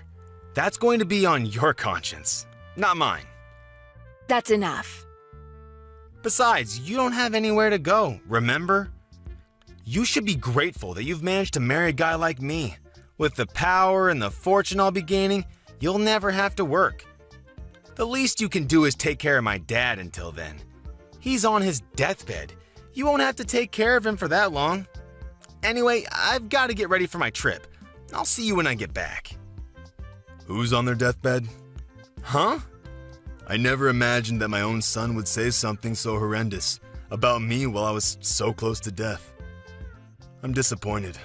That's going to be on your conscience, not mine. That's enough. Besides, you don't have anywhere to go, remember? You should be grateful that you've managed to marry a guy like me. With the power and the fortune I'll be gaining, you'll never have to work. The least you can do is take care of my dad until then. He's on his deathbed. You won't have to take care of him for that long. Anyway, I've got to get ready for my trip. I'll see you when I get back. Who's on their deathbed? Huh? I never imagined that my own son would say something so horrendous about me while I was so close to death. I'm disappointed.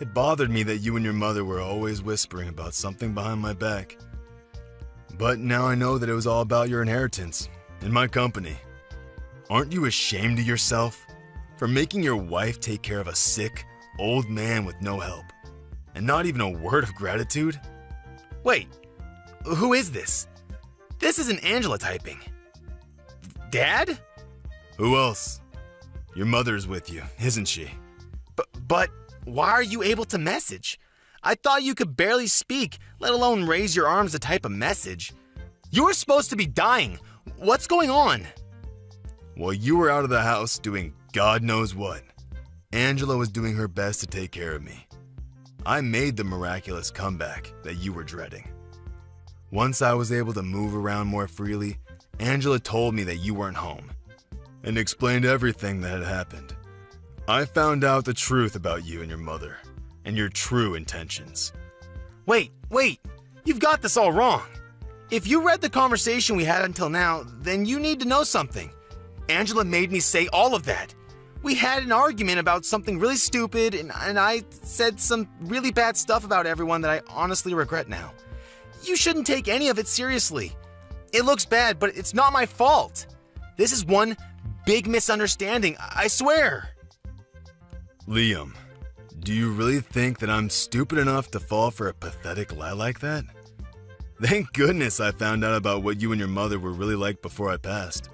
It bothered me that you and your mother were always whispering about something behind my back. But now I know that it was all about your inheritance and my company. Aren't you ashamed of yourself for making your wife take care of a sick, old man with no help? And not even a word of gratitude? Wait, who is this? This isn't Angela typing. Dad? Who else? Your mother's with you, isn't she? But why are you able to message? I thought you could barely speak, let alone raise your arms to type a message. You were supposed to be dying. What's going on? While you were out of the house doing God knows what, Angela was doing her best to take care of me. I made the miraculous comeback that you were dreading. Once I was able to move around more freely, Angela told me that you weren't home and explained everything that had happened. I found out the truth about you and your mother and your true intentions. Wait, you've got this all wrong. If you read the conversation we had until now, then you need to know something. Angela made me say all of that. We had an argument about something really stupid, and I said some really bad stuff about everyone that I honestly regret now. You shouldn't take any of it seriously. It looks bad, but it's not my fault. This is one big misunderstanding, I swear. Liam, do you really think that I'm stupid enough to fall for a pathetic lie like that? Thank goodness I found out about what you and your mother were really like before I passed.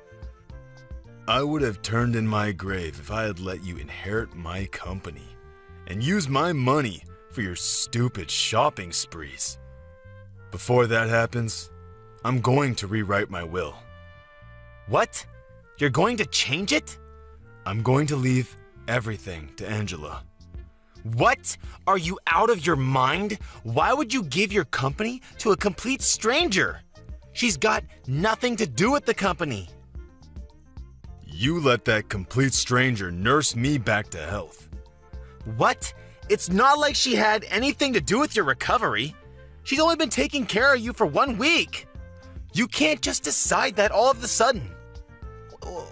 I would have turned in my grave if I had let you inherit my company and use my money for your stupid shopping sprees. Before that happens, I'm going to rewrite my will. What? You're going to change it? I'm going to leave everything to Angela. What? Are you out of your mind? Why would you give your company to a complete stranger? She's got nothing to do with the company. You let that complete stranger nurse me back to health. What? It's not like she had anything to do with your recovery. She's only been taking care of you for 1 week. You can't just decide that all of a sudden.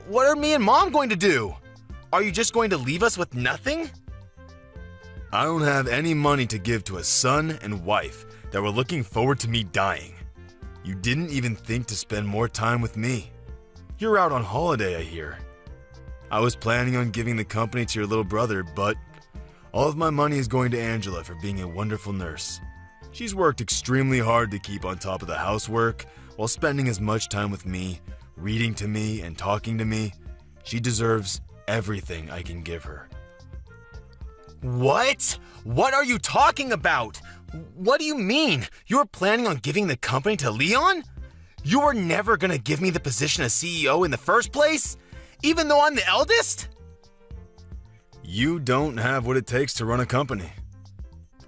What are me and Mom going to do? Are you just going to leave us with nothing? I don't have any money to give to a son and wife that were looking forward to me dying. You didn't even think to spend more time with me. You're out on holiday, I hear. I was planning on giving the company to your little brother, but all of my money is going to Angela for being a wonderful nurse. She's worked extremely hard to keep on top of the housework while spending as much time with me, reading to me, and talking to me. She deserves everything I can give her. What? What are you talking about? What do you mean? You're planning on giving the company to Leon? You were never gonna give me the position of CEO in the first place? Even though I'm the eldest? You don't have what it takes to run a company.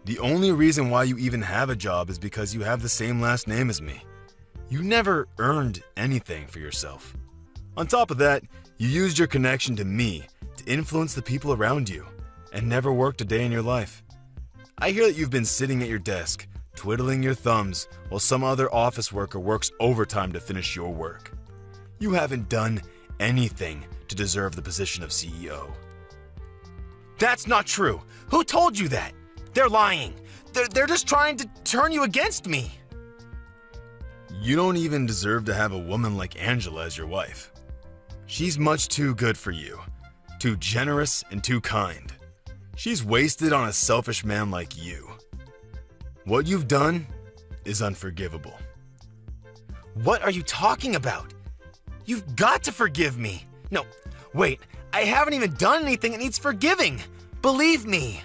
The only reason why you even have a job is because you have the same last name as me. You never earned anything for yourself. On top of that, you used your connection to me to influence the people around you and never worked a day in your life. I hear that you've been sitting at your desk, twiddling your thumbs while some other office worker works overtime to finish your work. You haven't done anything to deserve the position of CEO. That's not true. Who told you that? They're lying. They're just trying to turn you against me. You don't even deserve to have a woman like Angela as your wife. She's much too good for you, too generous and too kind. She's wasted on a selfish man like you. What you've done is unforgivable. What are you talking about? You've got to forgive me. No, wait, I haven't even done anything that needs forgiving. Believe me.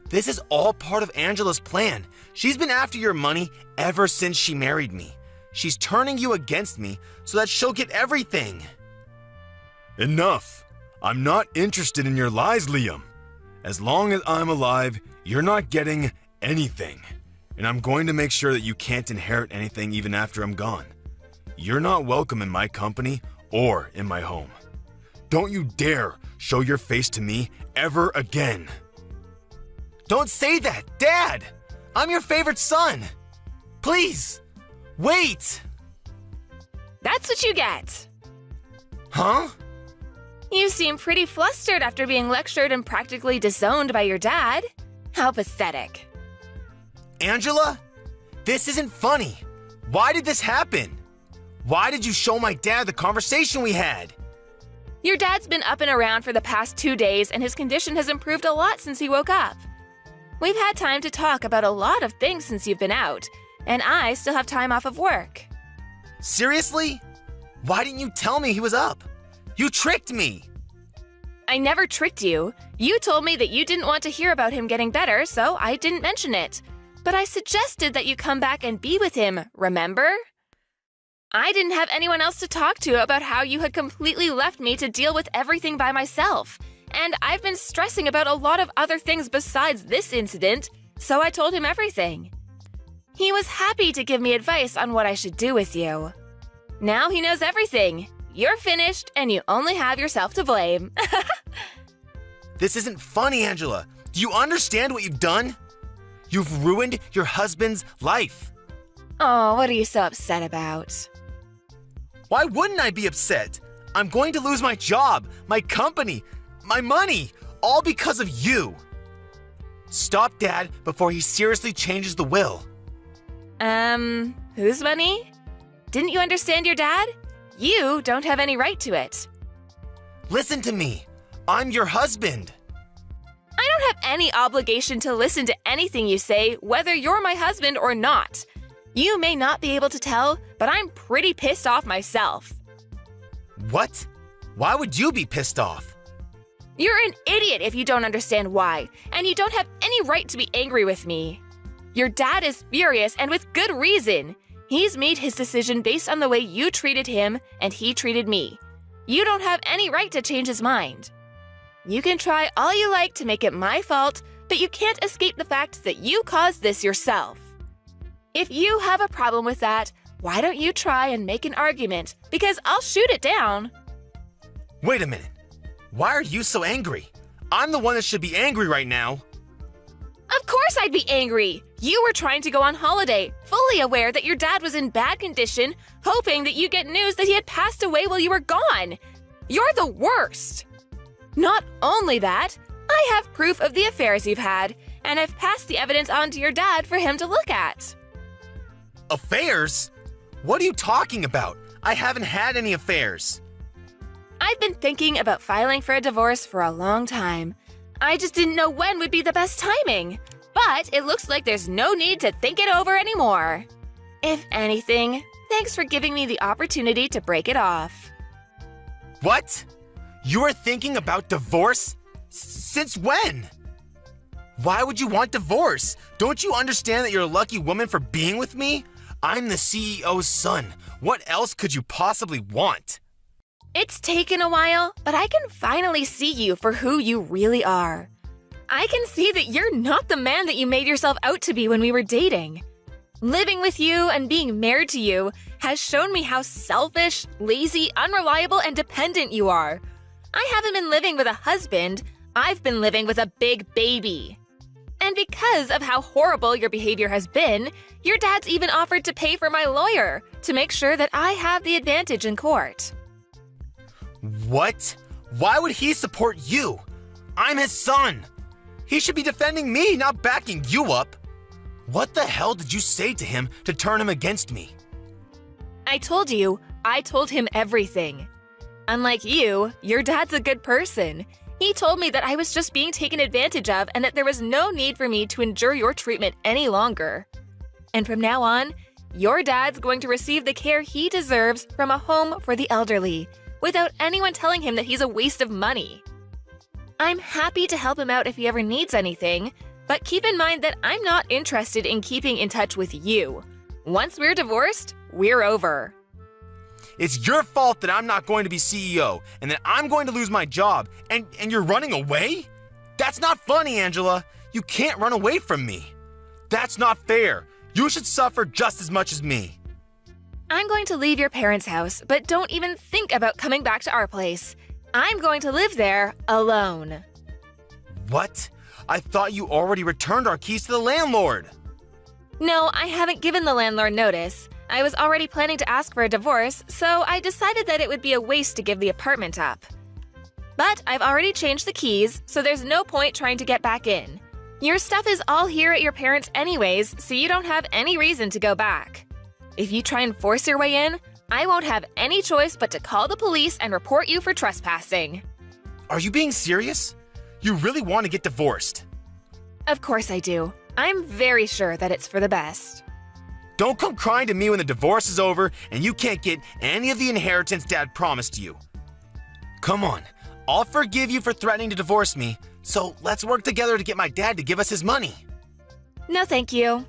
This is all part of Angela's plan. She's been after your money ever since she married me. She's turning you against me so that she'll get everything. Enough. I'm not interested in your lies, Liam. As long as I'm alive, you're not getting anything. And I'm going to make sure that you can't inherit anything even after I'm gone. You're not welcome in my company or in my home. Don't you dare show your face to me ever again. Don't say that, Dad! I'm your favorite son! Please, wait! That's what you get. Huh? You seem pretty flustered after being lectured and practically disowned by your dad. How pathetic. Angela? This isn't funny. Why did this happen? Why did you show my dad the conversation we had? Your dad's been up and around for the past 2 days and his condition has improved a lot since he woke up. We've had time to talk about a lot of things since you've been out, and I still have time off of work. Seriously? Why didn't you tell me he was up? You tricked me! I never tricked you. You told me that you didn't want to hear about him getting better, so I didn't mention it. But I suggested that you come back and be with him, remember? I didn't have anyone else to talk to about how you had completely left me to deal with everything by myself. And I've been stressing about a lot of other things besides this incident, so I told him everything. He was happy to give me advice on what I should do with you. Now he knows everything. You're finished, and you only have yourself to blame. This isn't funny, Angela. Do you understand what you've done? You've ruined your husband's life. Oh, what are you so upset about? Why wouldn't I be upset? I'm going to lose my job, my company, my money, all because of you. Stop Dad before he seriously changes the will. Whose money? Didn't you understand your dad? You don't have any right to it. Listen to me. I'm your husband. I don't have any obligation to listen to anything you say, whether you're my husband or not. You may not be able to tell, but I'm pretty pissed off myself. What? Why would you be pissed off? You're an idiot if you don't understand why, and you don't have any right to be angry with me. Your dad is furious, and with good reason. He's made his decision based on the way you treated him and he treated me. You don't have any right to change his mind. You can try all you like to make it my fault, but you can't escape the fact that you caused this yourself. If you have a problem with that, why don't you try and make an argument, because I'll shoot it down. Wait a minute. Why are you so angry? I'm the one that should be angry right now. Of course I'd be angry! You were trying to go on holiday, fully aware that your dad was in bad condition, hoping that you'd get news that he had passed away while you were gone. You're the worst! Not only that, I have proof of the affairs you've had, and I've passed the evidence on to your dad for him to look at. Affairs? What are you talking about? I haven't had any affairs. I've been thinking about filing for a divorce for a long time. I just didn't know when would be the best timing. But it looks like there's no need to think it over anymore. If anything, thanks for giving me the opportunity to break it off. What? You are thinking about divorce? Since when? Why would you want divorce? Don't you understand that you're a lucky woman for being with me? I'm the CEO's son. What else could you possibly want? It's taken a while, but I can finally see you for who you really are. I can see that you're not the man that you made yourself out to be when we were dating. Living with you and being married to you has shown me how selfish, lazy, unreliable, and dependent you are. I haven't been living with a husband, I've been living with a big baby. And because of how horrible your behavior has been, your dad's even offered to pay for my lawyer to make sure that I have the advantage in court. What? Why would he support you? I'm his son. He should be defending me, not backing you up. What the hell did you say to him to turn him against me? I told him everything. Unlike you, your dad's a good person. He told me that I was just being taken advantage of and that there was no need for me to endure your treatment any longer. And from now on, Your dad's going to receive the care he deserves from a home for the elderly, without anyone telling him that he's a waste of money. I'm happy to help him out if he ever needs anything, but keep in mind that I'm not interested in keeping in touch with you. Once we're divorced, we're over. It's your fault that I'm not going to be CEO and that I'm going to lose my job, and you're running away? That's not funny, Angela. You can't run away from me. That's not fair. You should suffer just as much as me. I'm going to leave your parents' house, but don't even think about coming back to our place. I'm going to live there alone. What? I thought you already returned our keys to the landlord. No, I haven't given the landlord notice. I was already planning to ask for a divorce, so I decided that it would be a waste to give the apartment up. But I've already changed the keys, so there's no point trying to get back in. Your stuff is all here at your parents' anyways, so you don't have any reason to go back. If you try and force your way in, I won't have any choice but to call the police and report you for trespassing. Are you being serious? You really want to get divorced? Of course I do. I'm very sure that it's for the best. Don't come crying to me when the divorce is over and you can't get any of the inheritance Dad promised you. Come on, I'll forgive you for threatening to divorce me, so let's work together to get my dad to give us his money. No, thank you.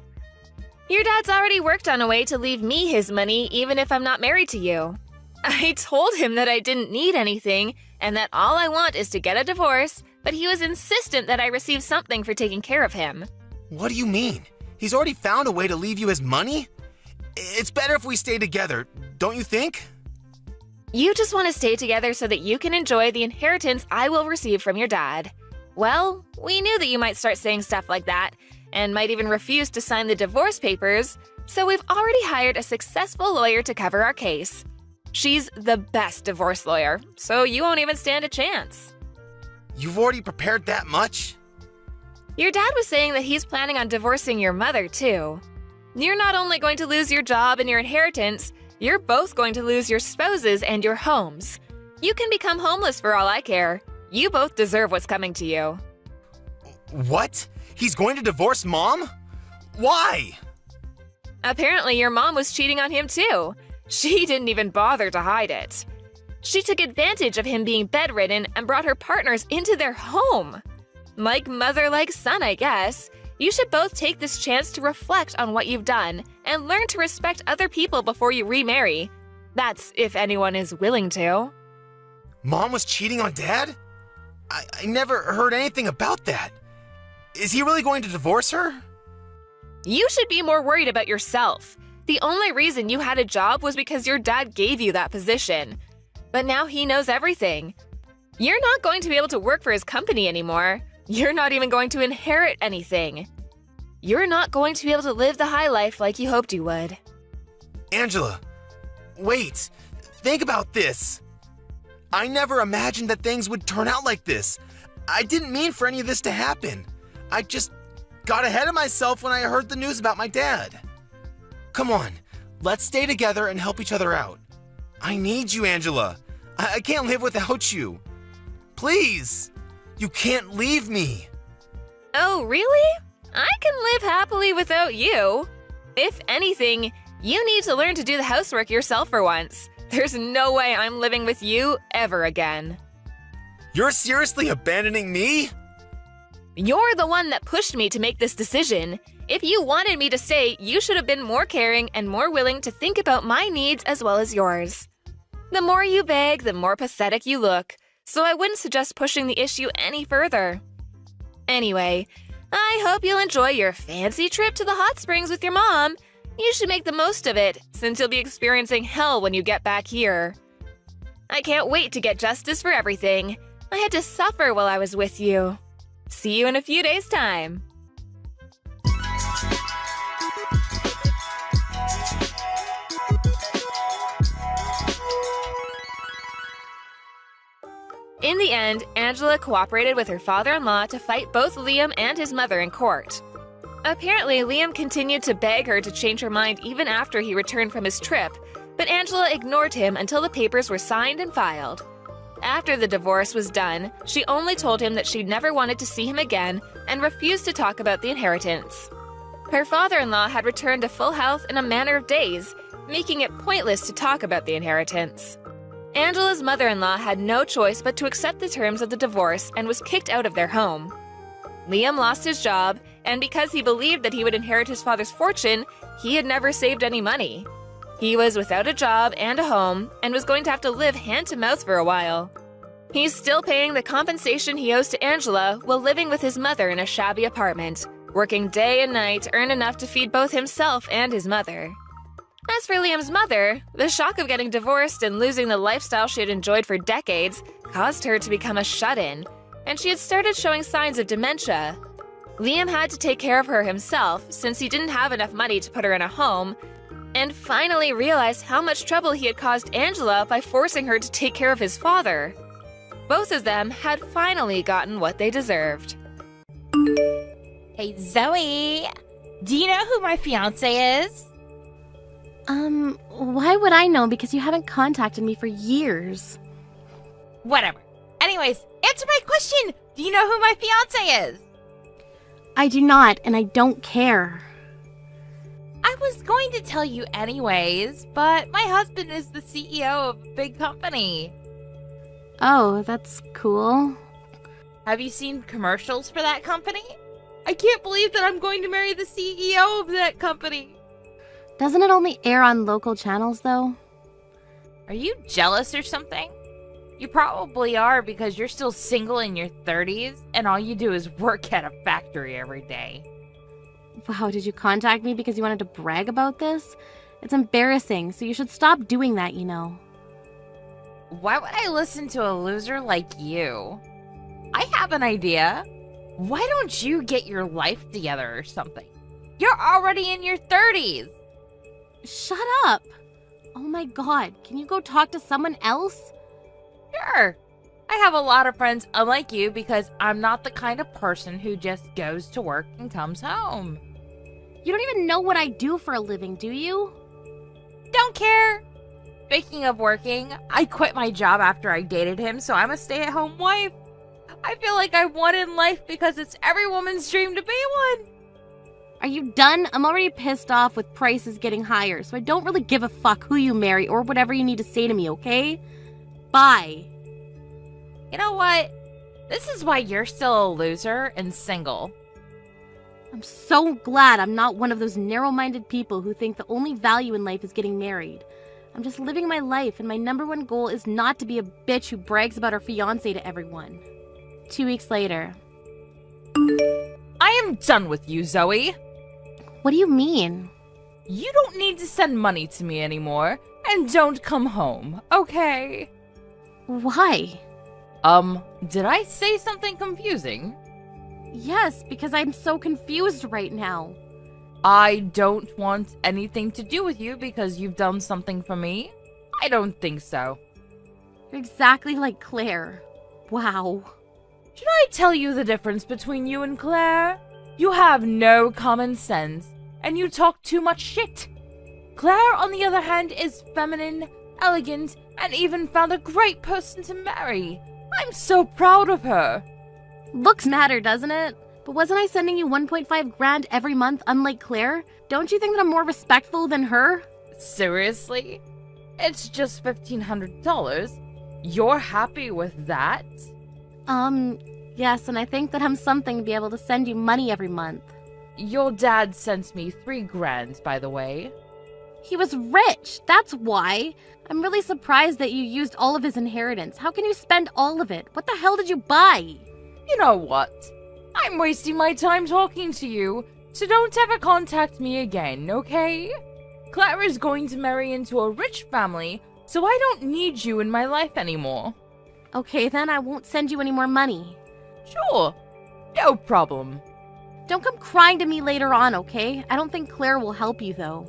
Your dad's already worked on a way to leave me his money even if I'm not married to you. I told him that I didn't need anything and that all I want is to get a divorce, but he was insistent that I receive something for taking care of him. What do you mean? He's already found a way to leave you his money? It's better if we stay together, don't you think? You just want to stay together so that you can enjoy the inheritance I will receive from your dad. Well, we knew that you might start saying stuff like that, and might even refuse to sign the divorce papers, so we've already hired a successful lawyer to cover our case. She's the best divorce lawyer, so you won't even stand a chance. You've already prepared that much? Your dad was saying that he's planning on divorcing your mother, too. You're not only going to lose your job and your inheritance, you're both going to lose your spouses and your homes. You can become homeless for all I care. You both deserve what's coming to you. What? He's going to divorce Mom? Why? Apparently, your mom was cheating on him, too. She didn't even bother to hide it. She took advantage of him being bedridden and brought her partners into their home. Like mother, like son, I guess. You should both take this chance to reflect on what you've done and learn to respect other people before you remarry. That's if anyone is willing to. Mom was cheating on Dad? I never heard anything about that. Is he really going to divorce her? You should be more worried about yourself. The only reason you had a job was because your dad gave you that position. But now he knows everything. You're not going to be able to work for his company anymore. You're not even going to inherit anything. You're not going to be able to live the high life like you hoped you would. Angela, wait. Think about this. I never imagined that things would turn out like this. I didn't mean for any of this to happen. I just got ahead of myself when I heard the news about my dad. Come on, let's stay together and help each other out. I need you, Angela. I can't live without you. Please, you can't leave me. Oh, really? I can live happily without you. If anything, you need to learn to do the housework yourself for once. There's no way I'm living with you ever again. You're seriously abandoning me? You're the one that pushed me to make this decision. If you wanted me to stay, you should have been more caring and more willing to think about my needs as well as yours. The more you beg, the more pathetic you look, so I wouldn't suggest pushing the issue any further. Anyway, I hope you'll enjoy your fancy trip to the hot springs with your mom. You should make the most of it, since you'll be experiencing hell when you get back here. I can't wait to get justice for everything. I had to suffer while I was with you. See you in a few days' time. In the end, Angela cooperated with her father-in-law to fight both Liam and his mother in court. Apparently, Liam continued to beg her to change her mind even after he returned from his trip, but Angela ignored him until the papers were signed and filed. After the divorce was done, she only told him that she never wanted to see him again and refused to talk about the inheritance. Her father-in-law had returned to full health in a matter of days, making it pointless to talk about the inheritance. Angela's mother-in-law had no choice but to accept the terms of the divorce and was kicked out of their home. Liam lost his job, and because he believed that he would inherit his father's fortune, he had never saved any money. He was without a job and a home, and was going to have to live hand-to-mouth for a while. He's still paying the compensation he owes to Angela while living with his mother in a shabby apartment, working day and night to earn enough to feed both himself and his mother. As for Liam's mother, the shock of getting divorced and losing the lifestyle she had enjoyed for decades caused her to become a shut-in, and she had started showing signs of dementia. Liam had to take care of her himself since he didn't have enough money to put her in a home, and finally realized how much trouble he had caused Angela by forcing her to take care of his father. Both of them had finally gotten what they deserved. Hey, Zoe! Do you know who my fiancé is? Why would I know? Because you haven't contacted me for years. Whatever. Anyways, answer my question! Do you know who my fiancé is? I do not, and I don't care. I was going to tell you anyways, but my husband is the CEO of a big company. Oh, that's cool. Have you seen commercials for that company? I can't believe that I'm going to marry the CEO of that company. Doesn't it only air on local channels, though? Are you jealous or something? You probably are because you're still single in your 30s and all you do is work at a factory every day. Wow, did you contact me because you wanted to brag about this? It's embarrassing, so you should stop doing that, you know. Why would I listen to a loser like you? I have an idea. Why don't you get your life together or something? You're already in your 30s. Shut up! Oh my god, can you go talk to someone else? Sure. I have a lot of friends unlike you because I'm not the kind of person who just goes to work and comes home. You don't even know what I do for a living, do you? Don't care. Speaking of working, I quit my job after I dated him, so I'm a stay-at-home wife. I feel like I won in life because it's every woman's dream to be one. Are you done? I'm already pissed off with prices getting higher, so I don't really give a fuck who you marry or whatever you need to say to me, okay? Bye. You know what? This is why you're still a loser and single. I'm so glad I'm not one of those narrow-minded people who think the only value in life is getting married. I'm just living my life, and my number one goal is not to be a bitch who brags about her fiancé to everyone. 2 weeks later. I am done with you, Zoe. What do you mean? You don't need to send money to me anymore, and don't come home, okay? Why? Did I say something confusing? Yes, because I'm so confused right now. I don't want anything to do with you because you've done something for me? I don't think so. You're exactly like Claire. Wow. Should I tell you the difference between you and Claire? You have no common sense, and you talk too much shit. Claire, on the other hand, is feminine, elegant, and even found a great person to marry. I'm so proud of her. Looks matter, doesn't it? But wasn't I sending you 1.5 grand every month, unlike Claire? Don't you think that I'm more respectful than her? Seriously? It's just $1,500. You're happy with that? Yes, and I think that I'm something to be able to send you money every month. Your dad sent me 3 grand, by the way. He was rich, that's why. I'm really surprised that you used all of his inheritance. How can you spend all of it? What the hell did you buy? You know what? I'm wasting my time talking to you, so don't ever contact me again, okay? Claire is going to marry into a rich family, so I don't need you in my life anymore. Okay, then I won't send you any more money. Sure, no problem. Don't come crying to me later on, okay? I don't think Claire will help you, though.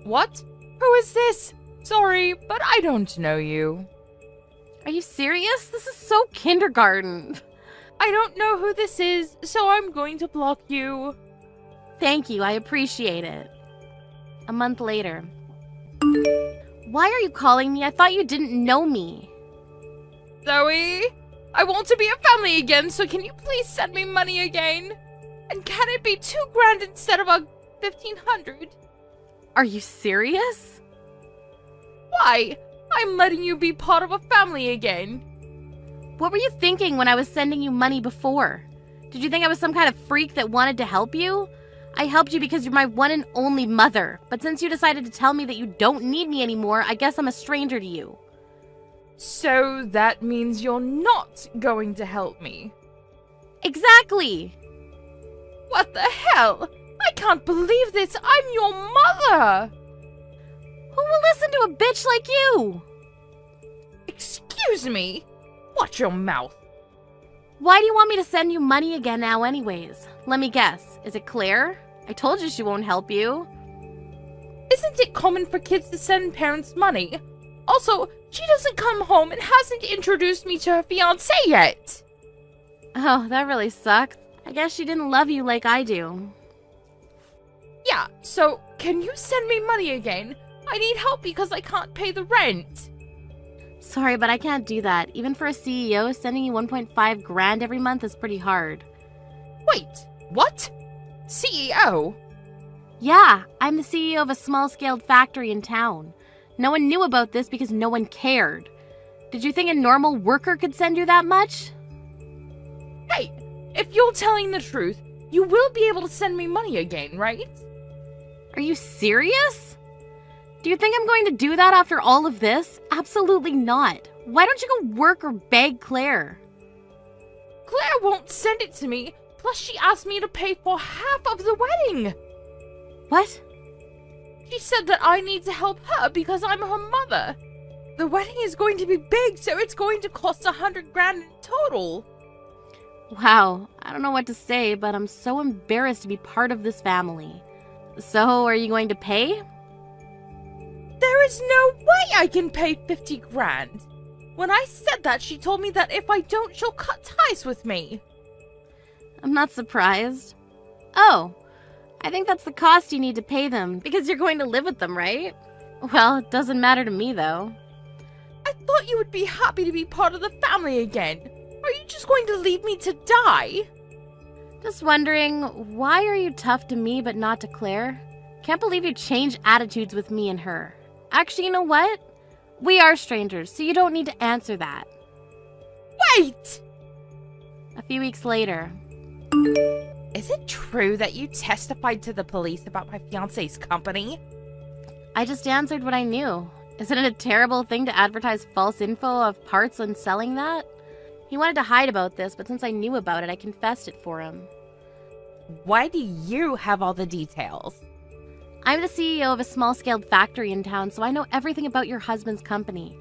What? Who is this? Sorry, but I don't know you. Are you serious? This is so kindergarten. I don't know who this is, so I'm going to block you. Thank you, I appreciate it. A month later. Why are you calling me? I thought you didn't know me. Zoe, I want to be a family again, so can you please send me money again? And can it be 2 grand instead of a $1,500. Are you serious? Why? I'm letting you be part of a family again. What were you thinking when I was sending you money before? Did you think I was some kind of freak that wanted to help you? I helped you because you're my one and only mother, but since you decided to tell me that you don't need me anymore, I guess I'm a stranger to you. So that means you're not going to help me. Exactly! What the hell? I can't believe this! I'm your mother! Who will listen to a bitch like you? Excuse me? Watch your mouth. Why do you want me to send you money again now anyways? Let me guess. Is it Claire? I told you she won't help you. Isn't it common for kids to send parents money? Also, she doesn't come home and hasn't introduced me to her fiancé yet. Oh, that really sucks. I guess she didn't love you like I do. Yeah, so can you send me money again? I need help because I can't pay the rent. Sorry, but I can't do that. Even for a CEO, sending you 1.5 grand every month is pretty hard. Wait, what? CEO? Yeah, I'm the CEO of a small-scaled factory in town. No one knew about this because no one cared. Did you think a normal worker could send you that much? Hey, if you're telling the truth, you will be able to send me money again, right? Are you serious? Do you think I'm going to do that after all of this? Absolutely not. Why don't you go work or beg Claire? Claire won't send it to me, plus she asked me to pay for half of the wedding. What? She said that I need to help her because I'm her mother. The wedding is going to be big, so it's going to cost 100 grand in total. Wow, I don't know what to say, but I'm so embarrassed to be part of this family. So, are you going to pay? There is no way I can pay 50 grand. When I said that, she told me that if I don't, she'll cut ties with me. I'm not surprised. Oh, I think that's the cost you need to pay them, because you're going to live with them, right? Well, it doesn't matter to me, though. I thought you would be happy to be part of the family again. Are you just going to leave me to die? Just wondering, why are you tough to me but not to Claire? Can't believe you changed attitudes with me and her. Actually, you know what? We are strangers, so you don't need to answer that. Wait! A few weeks later. Is it true that you testified to the police about my fiancé's company? I just answered what I knew. Isn't it a terrible thing to advertise false info of parts and selling that? He wanted to hide about this, but since I knew about it, I confessed it for him. Why do you have all the details? I'm the CEO of a small-scaled factory in town, so I know everything about your husband's company.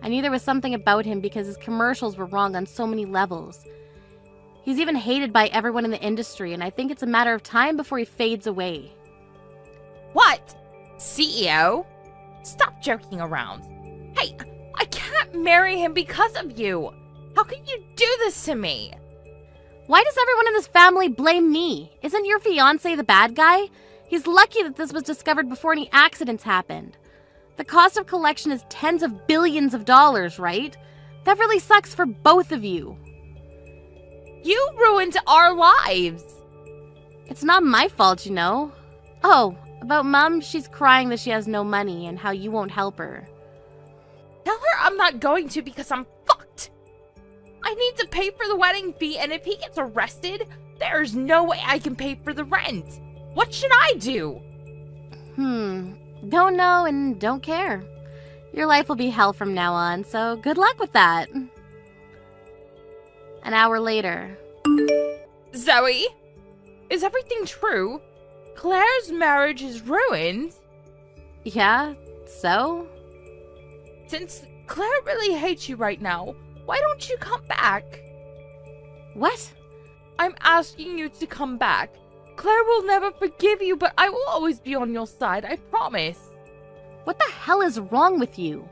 I knew there was something about him because his commercials were wrong on so many levels. He's even hated by everyone in the industry, and I think it's a matter of time before he fades away. What? CEO? Stop joking around. Hey, I can't marry him because of you. How can you do this to me? Why does everyone in this family blame me? Isn't your fiancé the bad guy? He's lucky that this was discovered before any accidents happened. The cost of collection is tens of billions of dollars, right? That really sucks for both of you. You ruined our lives. It's not my fault, you know. Oh, about Mom, she's crying that she has no money and how you won't help her. Tell her I'm not going to because I'm fucked. I need to pay for the wedding fee, and if he gets arrested, there's no way I can pay for the rent. What should I do? Don't know and don't care. Your life will be hell from now on, so good luck with that. An hour later. Zoe? Is everything true? Claire's marriage is ruined? Yeah, so? Since Claire really hates you right now, why don't you come back? What? I'm asking you to come back. Claire will never forgive you, but I will always be on your side, I promise. What the hell is wrong with you?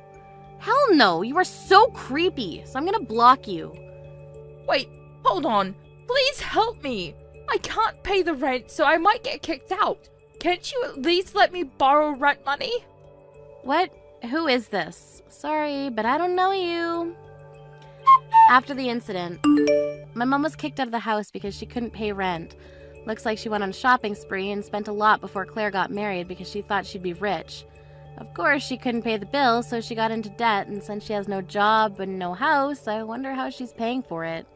Hell no, you are so creepy, so I'm gonna block you. Wait, hold on. Please help me. I can't pay the rent, so I might get kicked out. Can't you at least let me borrow rent money? What? Who is this? Sorry, but I don't know you. After the incident, my mom was kicked out of the house because she couldn't pay rent. Looks like she went on a shopping spree and spent a lot before Claire got married because she thought she'd be rich. Of course, she couldn't pay the bills, so she got into debt, and since she has no job and no house, I wonder how she's paying for it.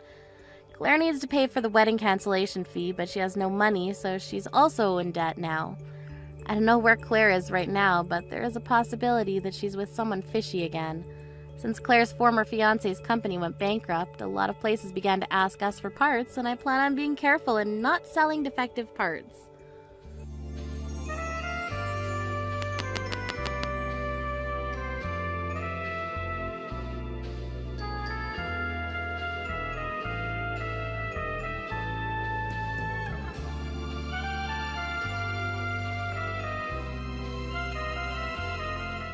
Claire needs to pay for the wedding cancellation fee, but she has no money, so she's also in debt now. I don't know where Claire is right now, but there is a possibility that she's with someone fishy again. Since Claire's former fiancé's company went bankrupt, a lot of places began to ask us for parts, and I plan on being careful and not selling defective parts.